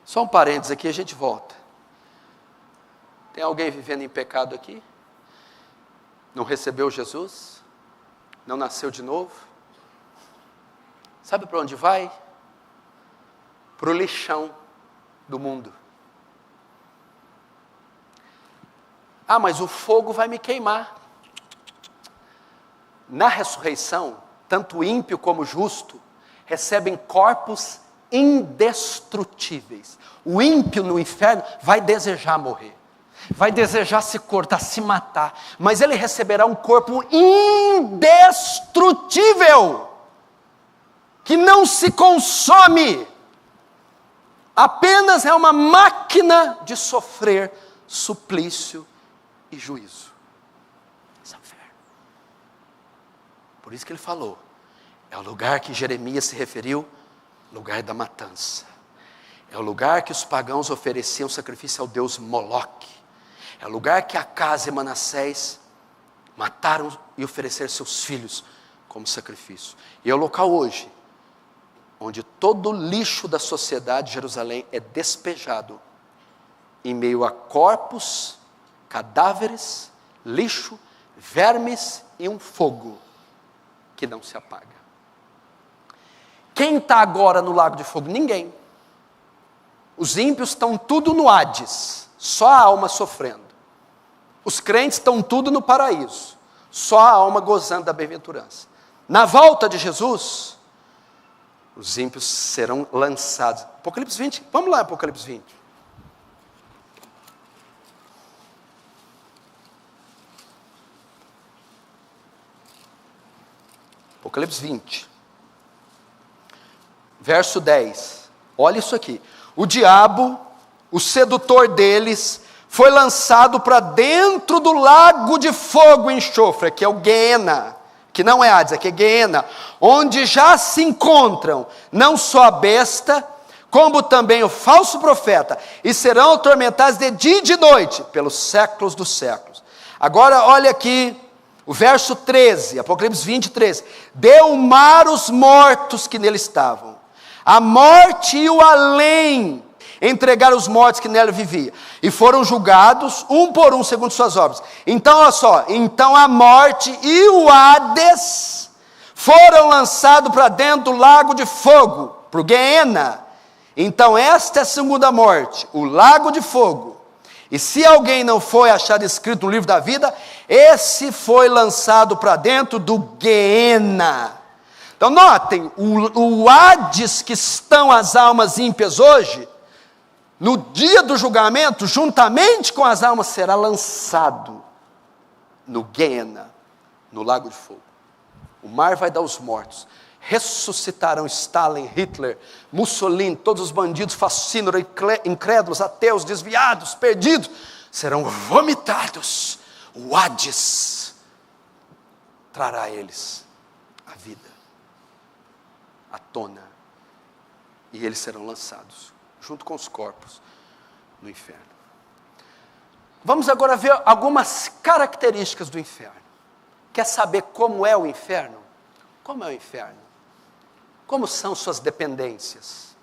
Só um parênteses aqui, a gente volta. Tem alguém vivendo em pecado aqui? Não recebeu Jesus? Não nasceu de novo? Sabe para onde vai? Para o lixão do mundo. Ah, mas o fogo vai me queimar. Na ressurreição, tanto o ímpio como o justo recebem corpos indestrutíveis. O ímpio no inferno vai desejar morrer, vai desejar se cortar, se matar, mas ele receberá um corpo indestrutível, que não se consome, apenas é uma máquina de sofrer suplício e juízo. Por isso que ele falou, é o lugar que Jeremias se referiu, lugar da matança. É o lugar que os pagãos ofereciam sacrifício ao deus Moloque. É o lugar que Acás e Manassés mataram e ofereceram seus filhos como sacrifício. E é o local hoje, onde todo o lixo da sociedade de Jerusalém é despejado, em meio a corpos, cadáveres, lixo, vermes e um fogo que não se apaga. Quem está agora no lago de fogo? Ninguém. Os ímpios estão tudo no Hades, só a alma sofrendo. Os crentes estão tudo no paraíso, só a alma gozando da bem-aventurança. Na volta de Jesus, os ímpios serão lançados. Apocalipse 20, vamos lá, Apocalipse 20. Apocalipse 20, verso 10. Olha isso aqui. O diabo, o sedutor deles, foi lançado para dentro do lago de fogo e enxofre, que é o Guiena, que não é Hades, aqui é Guiena, onde já se encontram não só a besta, como também o falso profeta, e serão atormentados de dia e de noite, pelos séculos dos séculos. Agora olha aqui, o verso 13, Apocalipse 20, 13. Deu o mar os mortos que nele estavam, a morte e o além entregaram os mortos que nela viviam, e foram julgados, um por um, segundo suas obras. Então, olha só, então a morte e o Hades foram lançados para dentro do lago de fogo, para o Guiena. Então esta é a segunda morte, o lago de fogo. E se alguém não foi achado escrito no livro da vida, esse foi lançado para dentro do Guiena. Então notem, o Hades que estão as almas ímpias hoje, no dia do julgamento, juntamente com as almas, será lançado no Guiena, no lago de fogo. O mar vai dar os mortos. Ressuscitarão Stalin, Hitler, Mussolini, todos os bandidos, fascínoros, incrédulos, ateus, desviados, perdidos, serão vomitados. O Hades trará a eles a vida, à tona, e eles serão lançados, junto com os corpos, no inferno. Vamos agora ver algumas características do inferno. Quer saber como é o inferno? Como é o inferno? Como são suas dependências?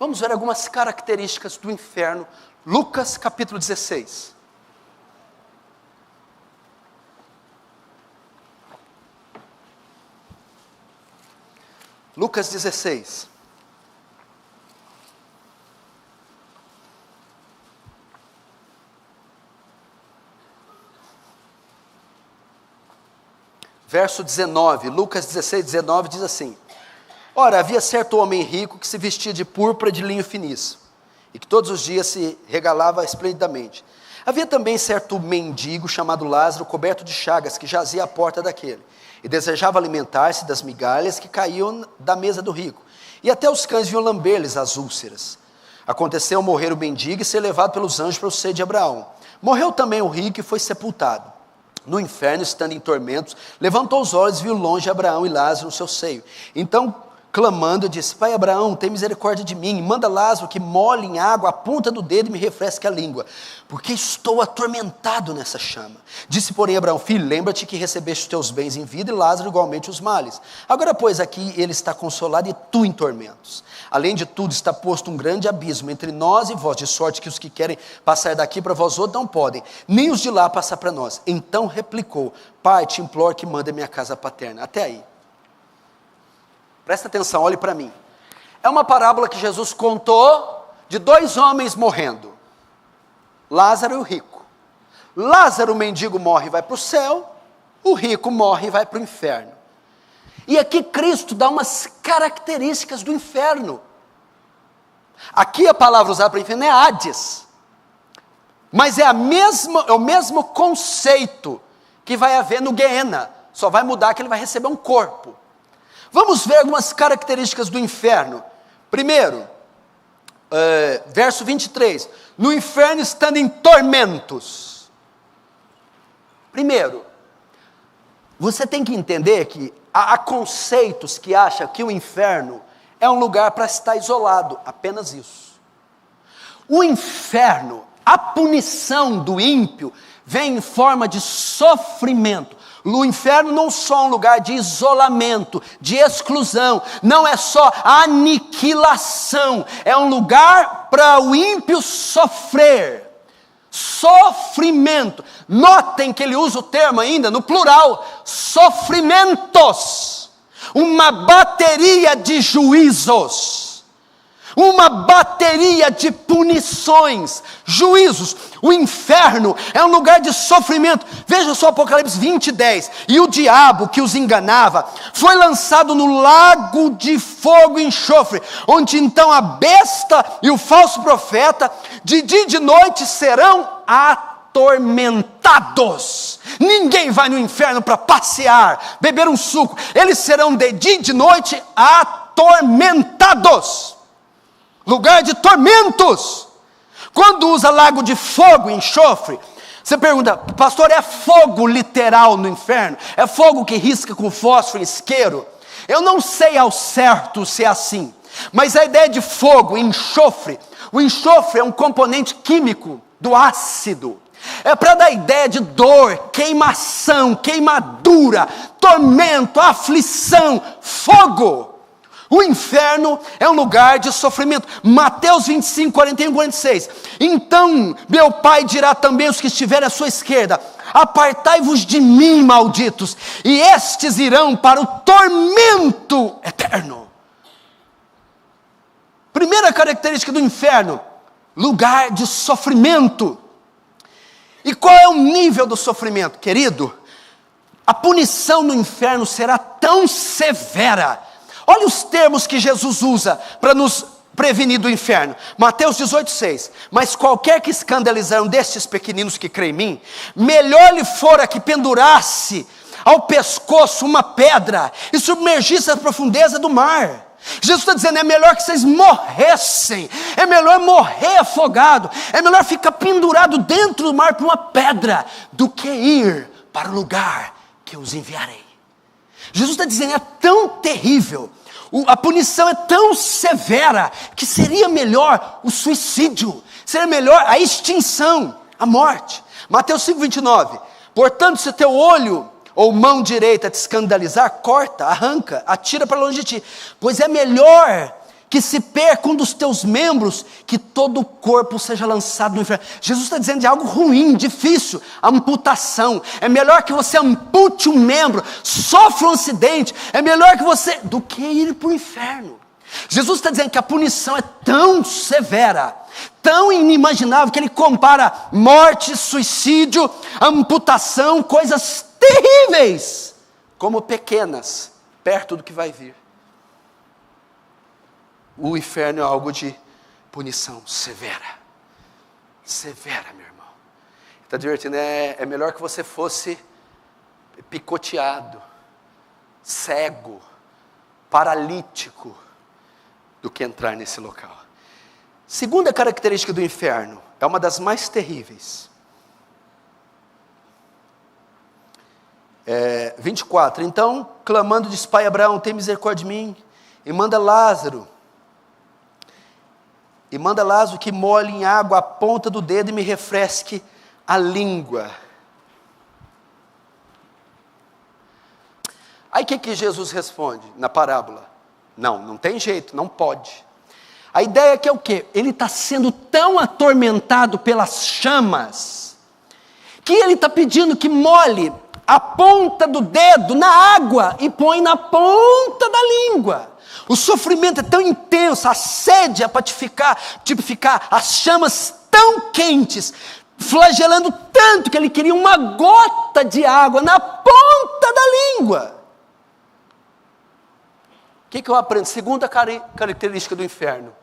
Vamos ver algumas características do inferno. Lucas capítulo 16. Lucas 16. Verso 19, Lucas 16, 19 diz assim: Ora, havia certo homem rico que se vestia de púrpura de linho finíssimo, e que todos os dias se regalava esplendidamente. Havia também certo mendigo chamado Lázaro, coberto de chagas, que jazia à porta daquele, e desejava alimentar-se das migalhas que caíam da mesa do rico, e até os cães vinham lamber-lhes as úlceras. Aconteceu morrer o mendigo e ser levado pelos anjos para o seio de Abraão. Morreu também o rico e foi sepultado. No inferno, estando em tormentos, levantou os olhos e viu longe Abraão e Lázaro no seu seio. Então, clamando, disse: Pai Abraão, tem misericórdia de mim, manda Lázaro que molhe em água a ponta do dedo e me refresque a língua, porque estou atormentado nessa chama. Disse, porém, Abraão: Filho, lembra-te que recebeste os teus bens em vida e Lázaro igualmente os males. Agora, pois, aqui ele está consolado e tu em tormentos. Além de tudo, está posto um grande abismo entre nós e vós, de sorte que os que querem passar daqui para vós outros não podem, nem os de lá passar para nós. Então replicou: Pai, te imploro que mande a minha casa paterna. Até aí. Presta atenção, olhe para mim. É uma parábola que Jesus contou de dois homens morrendo. Lázaro e o rico. Lázaro, o mendigo, morre e vai para o céu. O rico morre e vai para o inferno. E aqui Cristo dá umas características do inferno. Aqui a palavra usada para o inferno é Hades. Mas é o mesmo conceito que vai haver no Guiena. Só vai mudar que ele vai receber um corpo. Vamos ver algumas características do inferno. Primeiro, verso 23. No inferno estando em tormentos. Primeiro, você tem que entender que há conceitos que acham que o inferno é um lugar para estar isolado. Apenas isso. O inferno, a punição do ímpio, vem em forma de sofrimento. O inferno não só é um lugar de isolamento, de exclusão, não é só aniquilação, é um lugar para o ímpio sofrer, sofrimento. Notem que ele usa o termo ainda no plural, sofrimentos, uma bateria de juízos. Uma bateria de punições, juízos. O inferno é um lugar de sofrimento. Veja só Apocalipse 20, 10. E o diabo que os enganava foi lançado no lago de fogo e enxofre, onde então a besta e o falso profeta de dia e de noite serão atormentados. Ninguém vai no inferno para passear, beber um suco. Eles serão de dia e de noite atormentados. Lugar de tormentos. Quando usa lago de fogo e enxofre, você pergunta, pastor, é fogo literal no inferno? É fogo que risca com fósforo e isqueiro? Eu não sei ao certo se é assim, mas a ideia de fogo e enxofre, o enxofre é um componente químico do ácido. É para dar ideia de dor, queimação, queimadura, tormento, aflição, fogo. O inferno é um lugar de sofrimento. Mateus 25, 41 e 46. Então meu Pai dirá também aos que estiverem à sua esquerda: apartai-vos de mim, malditos, e estes irão para o tormento eterno. Primeira característica do inferno: lugar de sofrimento. E qual é o nível do sofrimento, querido? A punição no inferno será tão severa. Olha os termos que Jesus usa para nos prevenir do inferno. Mateus 18, 6. Mas qualquer que escandalizar um destes pequeninos que crê em mim, melhor lhe fora que pendurasse ao pescoço uma pedra e submergisse a profundeza do mar. Jesus está dizendo, é melhor que vocês morressem, é melhor morrer afogado, é melhor ficar pendurado dentro do mar por uma pedra, do que ir para o lugar que eu os enviarei. Jesus está dizendo, é tão terrível, a punição é tão severa, que seria melhor o suicídio, seria melhor a extinção, a morte. Mateus 5, 29. Portanto, se teu olho ou mão direita te escandalizar, corta, arranca, atira para longe de ti, pois é melhor que se perca um dos teus membros, que todo o corpo seja lançado no inferno. Jesus está dizendo de algo ruim, difícil, amputação. É melhor que você ampute um membro, sofra um acidente, é melhor que você, do que ir para o inferno. Jesus está dizendo que a punição é tão severa, tão inimaginável, que ele compara morte, suicídio, amputação, coisas terríveis, como pequenas, perto do que vai vir. O inferno é algo de punição severa. Severa, meu irmão. Está divertindo? É melhor que você fosse picoteado, cego, paralítico, do que entrar nesse local. Segunda característica do inferno, é uma das mais terríveis. 24. Então, clamando, disse: Pai Abraão, tem misericórdia de mim, e manda Lázaro que molhe em água a ponta do dedo e me refresque a língua. Aí o que Jesus responde na parábola? Não tem jeito, não pode. A ideia é que é o quê? Ele está sendo tão atormentado pelas chamas, que ele está pedindo que molhe a ponta do dedo na água e põe na ponta da língua. O sofrimento é tão intenso, a sede é para tipificar as chamas tão quentes, flagelando tanto que ele queria uma gota de água na ponta da língua. O que eu aprendo? Segunda característica do inferno: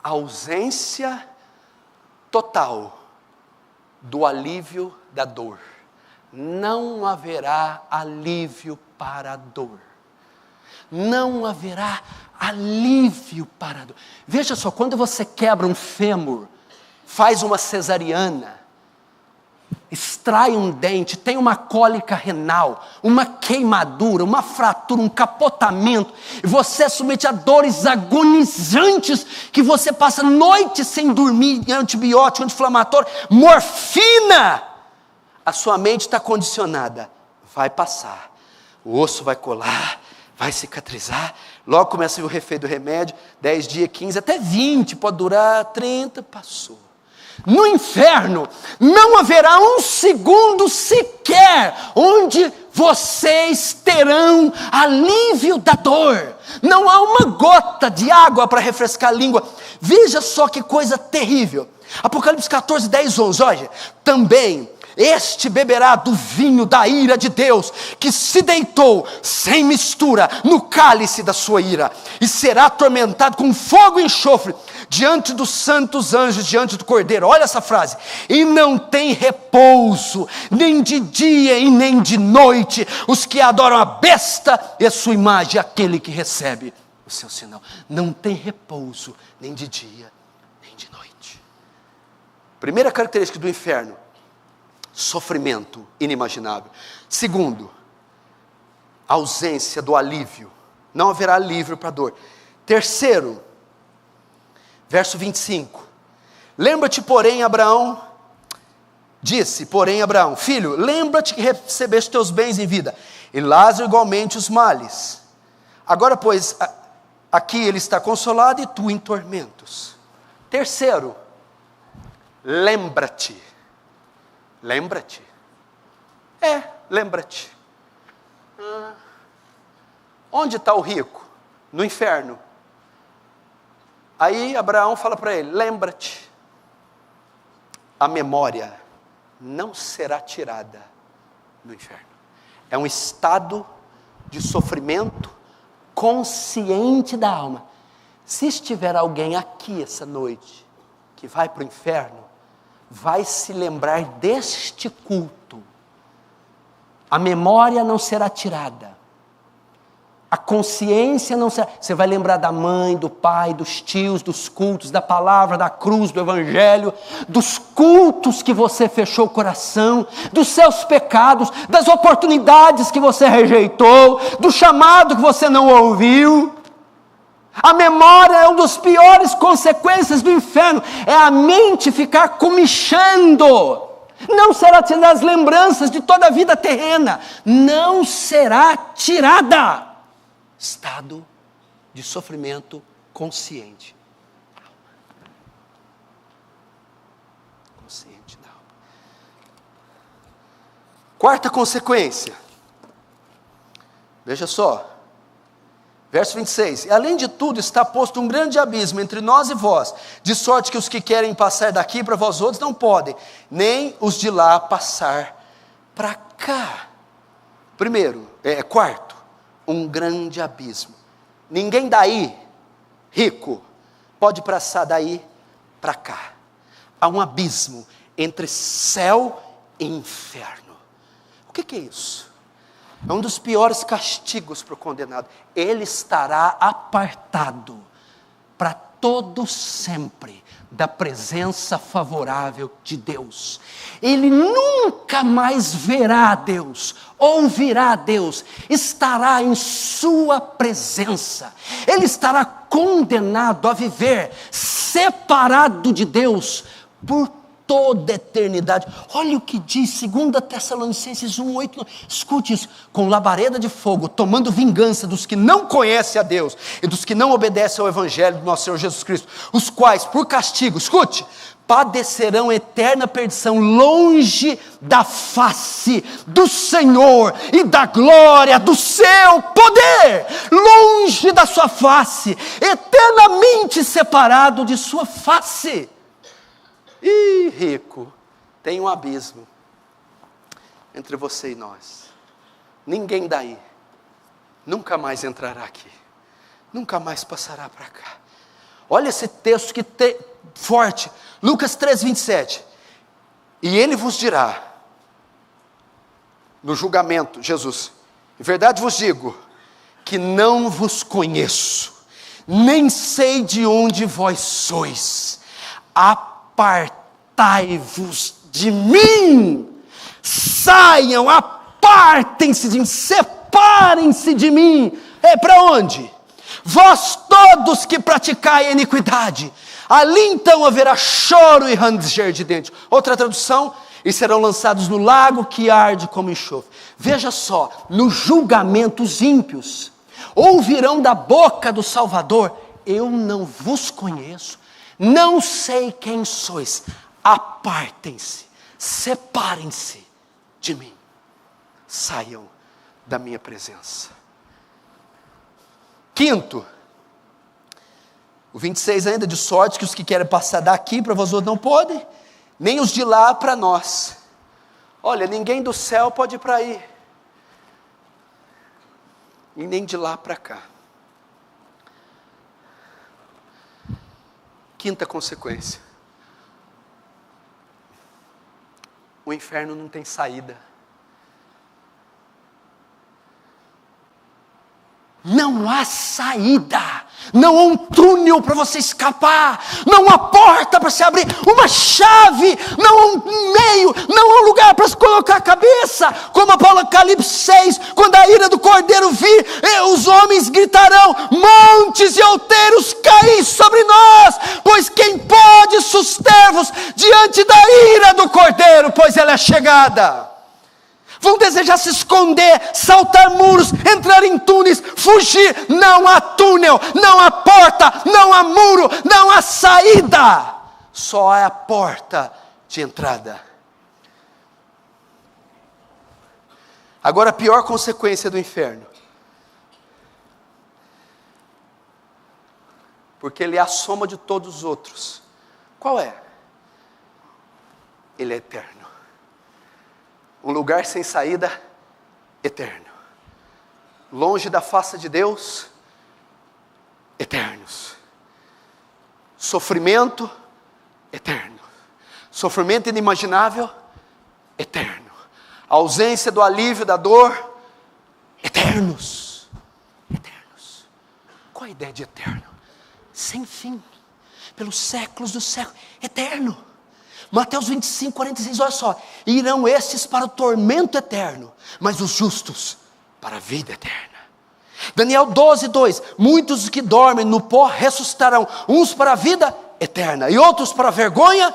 a ausência total do alívio da dor. Não haverá alívio para a dor. Não haverá alívio para a dor. Veja só, quando você quebra um fêmur, faz uma cesariana, extrai um dente, tem uma cólica renal, uma queimadura, uma fratura, um capotamento, e você é submetido a dores agonizantes, que você passa noites sem dormir, antibiótico, anti-inflamatório, morfina, a sua mente está condicionada, vai passar, o osso vai colar, vai cicatrizar, logo começa o efeito do remédio, 10 dias, 15, até 20, pode durar 30, passou. No inferno, não haverá um segundo sequer, onde vocês terão alívio da dor. Não há uma gota de água para refrescar a língua. Veja só que coisa terrível. Apocalipse 14, 10, 11, olha. Também este beberá do vinho da ira de Deus, que se deitou sem mistura no cálice da sua ira, e será atormentado com fogo e enxofre, diante dos santos anjos, diante do Cordeiro. Olha essa frase: e não tem repouso, nem de dia e nem de noite, os que adoram a besta e a sua imagem, aquele que recebe o seu sinal. Não tem repouso, nem de dia, nem de noite. Primeira característica do inferno: sofrimento inimaginável. Segundo, ausência do alívio. Não haverá alívio para a dor. Terceiro, verso 25: lembra-te, porém, Abraão, disse, porém, Abraão, filho, lembra-te que recebeste teus bens em vida, e Lázaro igualmente os males. Agora, pois, aqui ele está consolado e tu em tormentos. Terceiro, lembra-te. Lembra-te. Lembra-te. Onde está o rico? No inferno. Aí Abraão fala para ele: lembra-te, a memória não será tirada no inferno. É um estado de sofrimento consciente da alma. Se estiver alguém aqui essa noite que vai para o inferno, vai se lembrar deste culto. A memória não será tirada. A consciência não será. Você vai lembrar da mãe, do pai, dos tios, dos cultos, da palavra, da cruz, do evangelho, dos cultos que você fechou o coração, dos seus pecados, das oportunidades que você rejeitou, do chamado que você não ouviu. A memória é uma das piores consequências do inferno. É a mente ficar comichando. Não será tirada as lembranças de toda a vida terrena. Não será tirada. Estado de sofrimento consciente. Consciente da alma. Quarta consequência. Veja só. Verso 26, e além de tudo está posto um grande abismo entre nós e vós, de sorte que os que querem passar daqui para vós outros não podem, nem os de lá passar para cá. Quarto, um grande abismo. Ninguém daí, rico, pode passar daí para cá. Há um abismo entre céu e inferno. O que é isso? É um dos piores castigos para o condenado. Ele estará apartado para todo sempre da presença favorável de Deus. Ele nunca mais verá a Deus, ouvirá a Deus, estará em sua presença. Ele estará condenado a viver separado de Deus por toda a eternidade. Olha o que diz 2 Tessalonicenses 1:8. Escute isso: com labareda de fogo, tomando vingança dos que não conhecem a Deus e dos que não obedecem ao evangelho do nosso Senhor Jesus Cristo, os quais por castigo, escute, padecerão eterna perdição longe da face do Senhor e da glória do seu poder, longe da sua face, eternamente separado de sua face. E rico, tem um abismo entre você e nós. Ninguém daí nunca mais entrará aqui, nunca mais passará para cá. Olha esse texto que forte, Lucas 3:27. E ele vos dirá, no julgamento, Jesus: em verdade vos digo, que não vos conheço, nem sei de onde vós sois. Apartai-vos de mim, saiam, apartem-se de mim, separem-se de mim. Para onde? Vós todos que praticai a iniquidade, ali então haverá choro e ranger de dentes. Outra tradução: e serão lançados no lago que arde como enxofre. Veja só, no julgamento os ímpios ouvirão da boca do Salvador: eu não vos conheço, não sei quem sois, apartem-se, separem-se de mim, saiam da minha presença. Quinto, o 26 ainda: de sorte que os que querem passar daqui para vós outros não podem, nem os de lá para nós. Olha, ninguém do céu pode ir para aí. E nem de lá para cá. Quinta consequência. O inferno não tem saída. Não há saída, não há um túnel para você escapar, não há porta para se abrir, uma chave, não há um meio, não há um lugar para se colocar a cabeça, como Apocalipse 6, quando a ira do Cordeiro vir, os homens gritarão, montes e outeiros caí sobre nós, pois quem pode suster-vos diante da ira do Cordeiro, pois ela é chegada. Vão desejar se esconder, saltar muros, entrar em túneis, fugir. Não há túnel, não há porta, não há muro, não há saída. Só há a porta de entrada. Agora a pior consequência do inferno. Porque ele é a soma de todos os outros. Qual é? Ele é eterno. Um lugar sem saída, eterno. Longe da face de Deus, eternos. Sofrimento, eterno. Sofrimento inimaginável, eterno. A ausência do alívio da dor, eternos. Eternos. Qual a ideia de eterno? Sem fim. Pelos séculos dos séculos, eterno. Mateus 25, 46, olha só. Irão estes para o tormento eterno, mas os justos para a vida eterna. Daniel 12, 2. Muitos que dormem no pó ressuscitarão, uns para a vida eterna e outros para a vergonha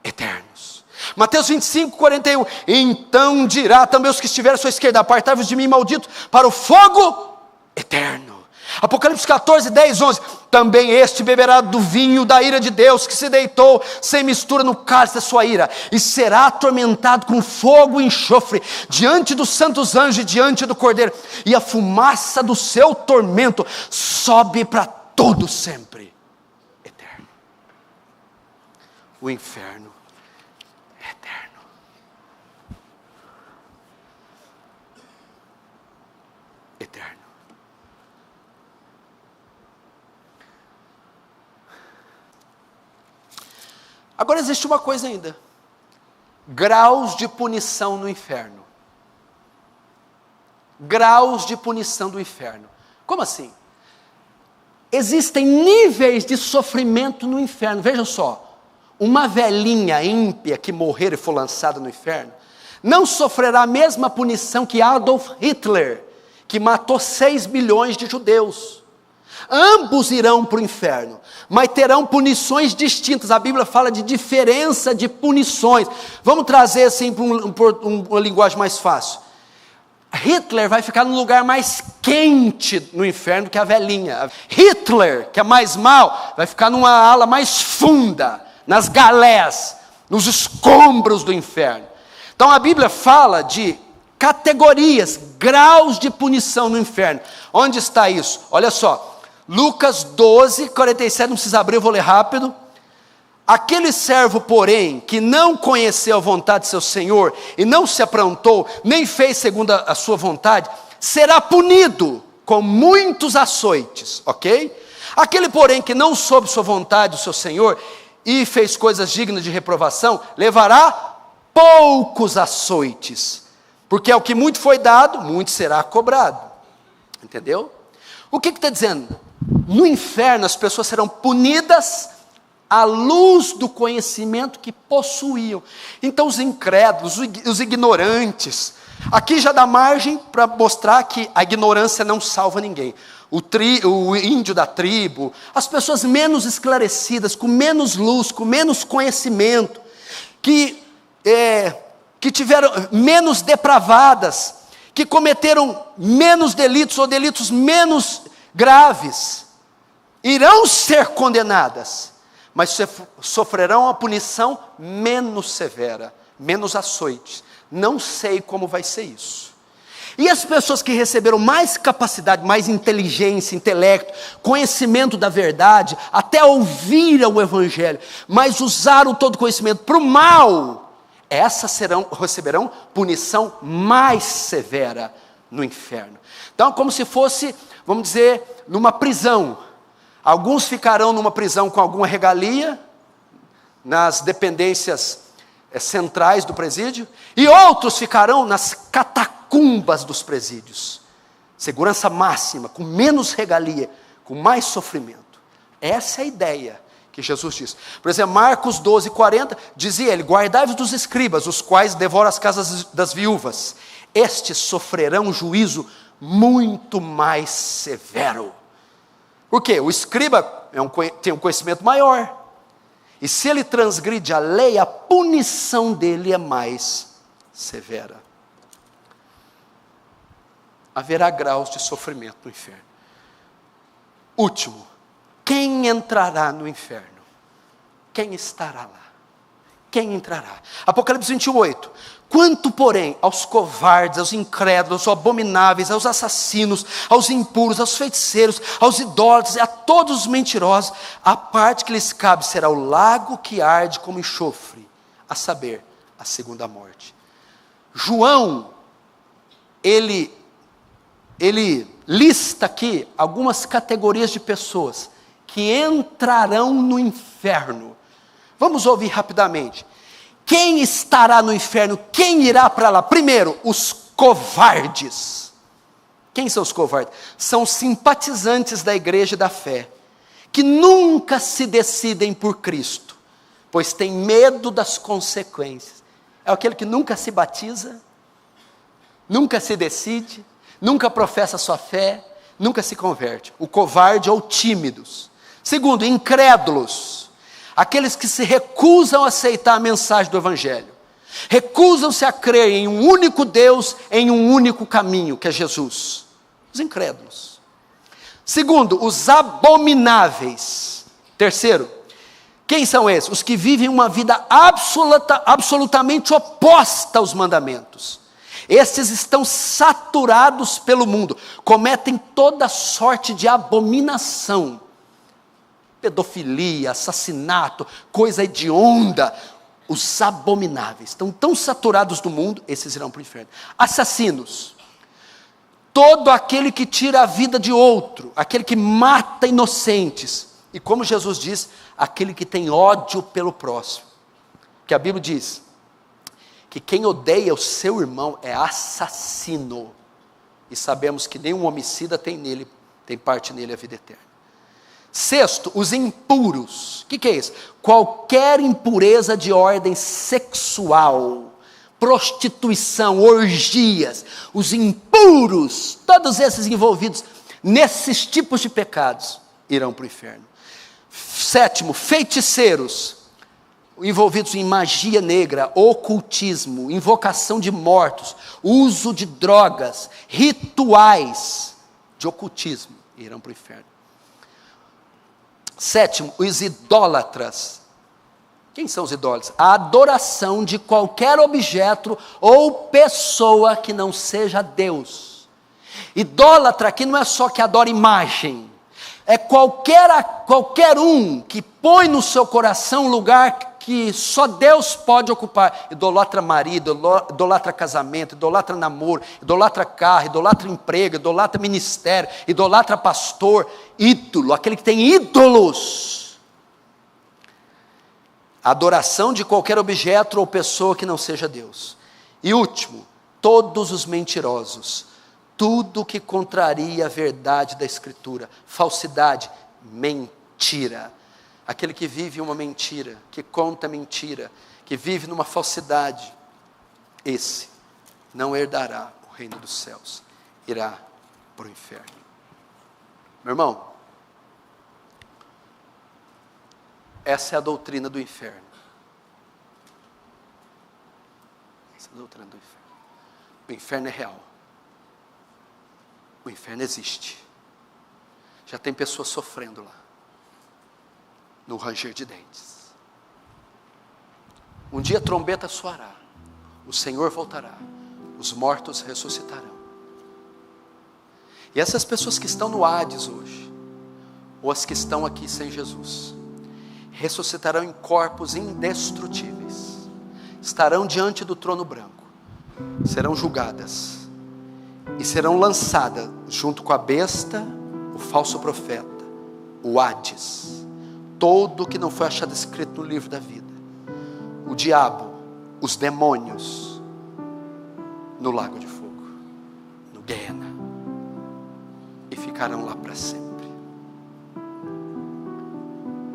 eternos. Mateus 25, 41. Então dirá também os que estiverem à sua esquerda, apartai-vos de mim, maldito, para o fogo eterno. Apocalipse 14, 10, 11. Também este beberá do vinho da ira de Deus, que se deitou sem mistura no cálice da sua ira, e será atormentado com fogo e enxofre, diante dos santos anjos e diante do Cordeiro, e a fumaça do seu tormento sobe para todo sempre, eterno. O inferno é eterno. Eterno. Agora existe uma coisa ainda. Graus de punição no inferno. Graus de punição do inferno. Como assim? Existem níveis de sofrimento no inferno. Vejam só. Uma velhinha ímpia que morrer e for lançada no inferno, não sofrerá a mesma punição que Adolf Hitler, que matou 6 milhões de judeus. Ambos irão para o inferno, mas terão punições distintas. A Bíblia fala de diferença de punições. Vamos trazer assim para uma linguagem mais fácil. Hitler vai ficar no lugar mais quente no inferno que a velhinha. Hitler, que é mais mau, vai ficar numa ala mais funda, nas galés, nos escombros do inferno. Então a Bíblia fala de categorias, graus de punição no inferno. Onde está isso? Olha só. Lucas 12, 47, não precisa abrir, eu vou ler rápido. Aquele servo, porém, que não conheceu a vontade de seu senhor, e não se aprontou, nem fez segundo a sua vontade, será punido com muitos açoites, ok? Aquele, porém, que não soube sua vontade do seu senhor, e fez coisas dignas de reprovação, levará poucos açoites, porque ao que muito foi dado, muito será cobrado. Entendeu? O que está dizendo? No inferno as pessoas serão punidas à luz do conhecimento que possuíam. Então os incrédulos, os ignorantes, aqui já dá margem para mostrar que a ignorância não salva ninguém. O índio da tribo, as pessoas menos esclarecidas, com menos luz, com menos conhecimento, que tiveram menos depravadas, que cometeram menos delitos ou delitos menos graves, irão ser condenadas, mas sofrerão a punição menos severa, menos açoites. Não sei como vai ser isso. E as pessoas que receberam mais capacidade, mais inteligência, intelecto, conhecimento da verdade, até ouviram o Evangelho, mas usaram todo o conhecimento para o mal, essas receberão punição mais severa no inferno. Então, como se fosse, vamos dizer, numa prisão. Alguns ficarão numa prisão com alguma regalia, nas dependências centrais do presídio, e outros ficarão nas catacumbas dos presídios. Segurança máxima, com menos regalia, com mais sofrimento. Essa é a ideia que Jesus diz. Por exemplo, Marcos 12:40, dizia ele: guardai-vos dos escribas, os quais devoram as casas das viúvas. Estes sofrerão juízo muito mais severo. Por quê? O escriba tem um conhecimento maior. E se ele transgride a lei, a punição dele é mais severa. Haverá graus de sofrimento no inferno. Último, quem entrará no inferno? Quem estará lá? Quem entrará? Apocalipse 21:8. Quanto, porém, aos covardes, aos incrédulos, aos abomináveis, aos assassinos, aos impuros, aos feiticeiros, aos idólatras e a todos os mentirosos, a parte que lhes cabe será o lago que arde como enxofre, a saber, a segunda morte. João, ele lista aqui algumas categorias de pessoas que entrarão no inferno. Vamos ouvir rapidamente. Quem estará no inferno? Quem irá para lá? Primeiro, os covardes. Quem são os covardes? São simpatizantes da igreja e da fé, que nunca se decidem por Cristo, pois têm medo das consequências. É aquele que nunca se batiza, nunca se decide, nunca professa sua fé, nunca se converte. O covarde ou tímidos. Segundo, incrédulos. Aqueles que se recusam a aceitar a mensagem do Evangelho. Recusam-se a crer em um único Deus, em um único caminho, que é Jesus. Os incrédulos. Segundo, os abomináveis. Terceiro, quem são esses? Os que vivem uma vida absolutamente oposta aos mandamentos. Esses estão saturados pelo mundo, cometem toda sorte de abominação. Pedofilia, assassinato, coisa hedionda. Os abomináveis estão tão saturados do mundo, esses irão para o inferno. Assassinos, todo aquele que tira a vida de outro, aquele que mata inocentes, e como Jesus diz, aquele que tem ódio pelo próximo, que a Bíblia diz, que quem odeia o seu irmão é assassino, e sabemos que nenhum homicida tem parte nele a vida eterna. Sexto, os impuros. O que é isso? Qualquer impureza de ordem sexual, prostituição, orgias, os impuros, todos esses envolvidos nesses tipos de pecados, irão para o inferno. Sétimo, feiticeiros, envolvidos em magia negra, ocultismo, invocação de mortos, uso de drogas, rituais de ocultismo, irão para o inferno. Sétimo, os idólatras. Quem são os idólatras? A adoração de qualquer objeto ou pessoa que não seja Deus. Idólatra aqui não é só que adora imagem, é qualquer um que põe no seu coração um lugar que só Deus pode ocupar. Idolatra marido, idolatra casamento, idolatra namoro, idolatra carro, idolatra emprego, idolatra ministério, idolatra pastor, ídolo, aquele que tem ídolos. Adoração de qualquer objeto ou pessoa que não seja Deus. E último, todos os mentirosos, tudo que contraria a verdade da Escritura, falsidade, mentira. Aquele que vive uma mentira, que conta mentira, que vive numa falsidade, esse não herdará o reino dos céus, irá para o inferno. Meu irmão, essa é a doutrina do inferno. Essa é a doutrina do inferno. O inferno é real. O inferno existe. Já tem pessoas sofrendo lá, no ranger de dentes. Um dia a trombeta soará, o Senhor voltará, os mortos ressuscitarão. E essas pessoas que estão no Hades hoje, ou as que estão aqui sem Jesus, ressuscitarão em corpos indestrutíveis, estarão diante do trono branco, serão julgadas e serão lançadas junto com a besta, o falso profeta, o Hades, todo que não foi achado escrito no livro da vida, o diabo, os demônios, no lago de fogo, no Guiena, e ficarão lá para sempre.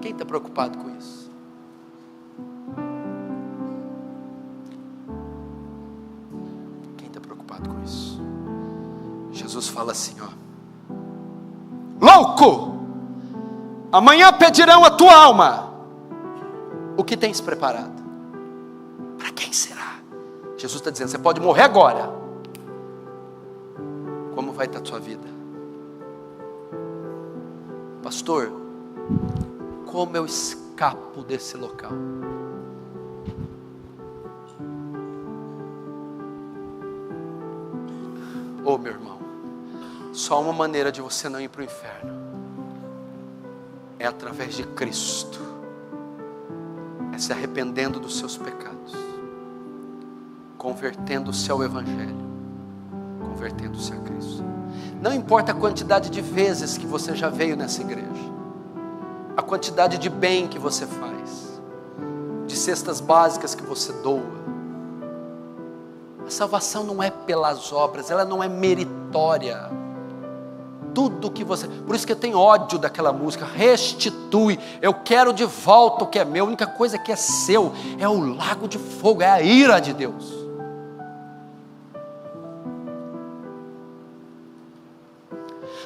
Quem está preocupado com isso? Quem está preocupado com isso? Jesus fala assim, ó: louco! Amanhã pedirão a tua alma. O que tens preparado? Para quem será? Jesus está dizendo, você pode morrer agora. Como vai estar a tua vida? Pastor, como eu escapo desse local? Oh, meu irmão, só uma maneira de você não ir para o inferno é através de Cristo, é se arrependendo dos seus pecados, convertendo-se ao Evangelho, convertendo-se a Cristo. Não importa a quantidade de vezes que você já veio nessa igreja, a quantidade de bem que você faz, de cestas básicas que você doa. A salvação não é pelas obras, ela não é meritória. Tudo que você... Por isso que eu tenho ódio daquela música, restitui, eu quero de volta o que é meu. A única coisa que é seu é o lago de fogo, é a ira de Deus.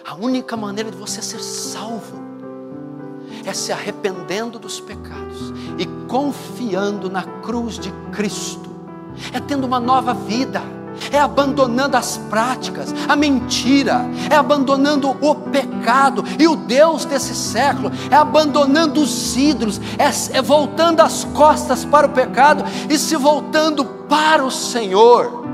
A única maneira de você ser salvo é se arrependendo dos pecados e confiando na cruz de Cristo, é tendo uma nova vida, é abandonando as práticas, a mentira, é abandonando o pecado e o Deus desse século, é abandonando os ídolos, é voltando as costas para o pecado e se voltando para o Senhor.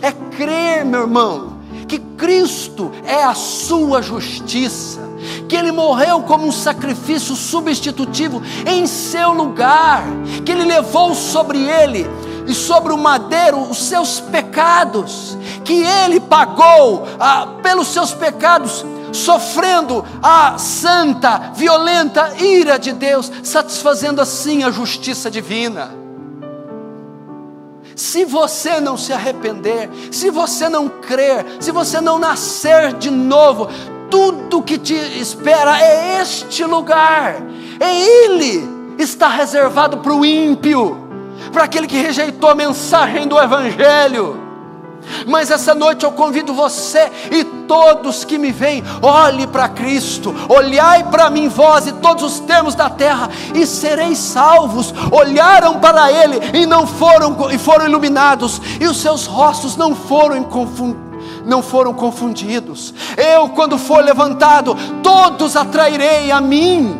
É crer, meu irmão, que Cristo é a sua justiça, que Ele morreu como um sacrifício substitutivo em seu lugar, que Ele levou sobre Ele e sobre o madeiro os seus pecados, que Ele pagou pelos seus pecados, sofrendo a santa, violenta ira de Deus, satisfazendo assim a justiça divina. Se você não se arrepender, se você não crer, se você não nascer de novo, tudo que te espera é este lugar. Ele está reservado para o ímpio, para aquele que rejeitou a mensagem do Evangelho. Mas essa noite eu convido você e todos que me veem, olhe para Cristo, olhai para mim vós e todos os termos da terra, e sereis salvos. Olharam para Ele e foram iluminados, e os seus rostos não foram confundidos. Eu, quando for levantado, todos atrairei a mim.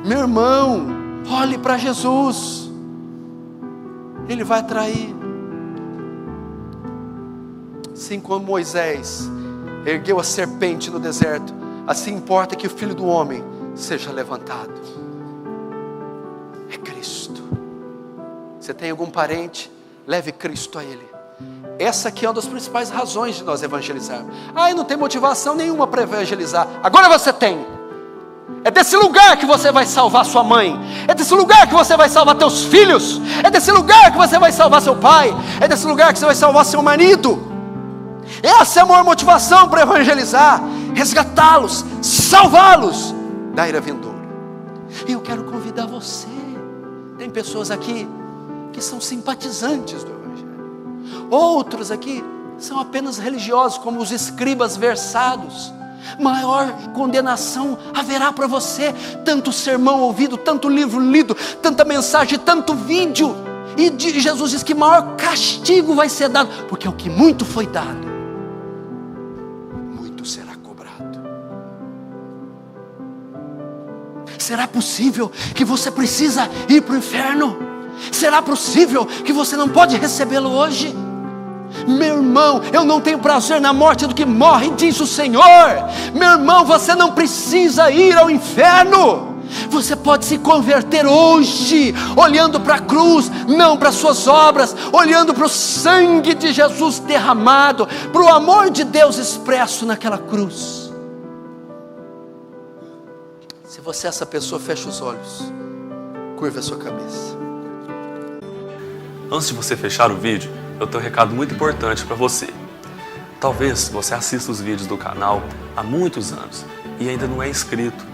Meu irmão, olhe para Jesus, Ele vai atrair. Assim como Moisés ergueu a serpente no deserto, assim importa que o Filho do Homem seja levantado. É Cristo. Você tem algum parente? Leve Cristo a Ele. Essa aqui é uma das principais razões de nós evangelizarmos. Não tem motivação nenhuma para evangelizar. Agora você tem. É desse lugar que você vai salvar sua mãe, é desse lugar que você vai salvar teus filhos, é desse lugar que você vai salvar seu pai, é desse lugar que você vai salvar seu marido. Essa é a maior motivação para evangelizar, resgatá-los, salvá-los da ira vindoura. E eu quero convidar você. Tem pessoas aqui que são simpatizantes do Evangelho, outros aqui são apenas religiosos, como os escribas versados. Maior condenação haverá para você, tanto sermão ouvido, tanto livro lido, tanta mensagem, tanto vídeo. E Jesus diz que maior castigo vai ser dado, porque o que muito foi dado, muito será cobrado. Será possível que você precisa ir para o inferno? Será possível que você não pode recebê-lo hoje? Meu irmão, eu não tenho prazer na morte do que morre, diz o Senhor. Meu irmão, você não precisa ir ao inferno. Você pode se converter hoje, olhando para a cruz, não para as suas obras, olhando para o sangue de Jesus derramado, para o amor de Deus expresso naquela cruz. Se você é essa pessoa, feche os olhos, curva a sua cabeça. Antes de você fechar o vídeo, eu tenho um recado muito importante para você. Talvez você assista os vídeos do canal há muitos anos e ainda não é inscrito.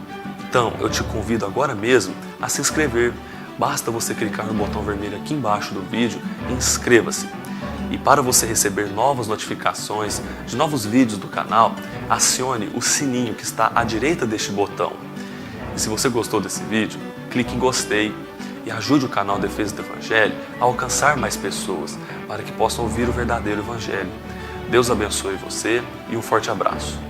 Então, eu te convido agora mesmo a se inscrever. Basta você clicar no botão vermelho aqui embaixo do vídeo e inscreva-se. E para você receber novas notificações de novos vídeos do canal, acione o sininho que está à direita deste botão. E se você gostou desse vídeo, clique em gostei e ajude o canal Defesa do Evangelho a alcançar mais pessoas, para que possam ouvir o verdadeiro Evangelho. Deus abençoe você e um forte abraço.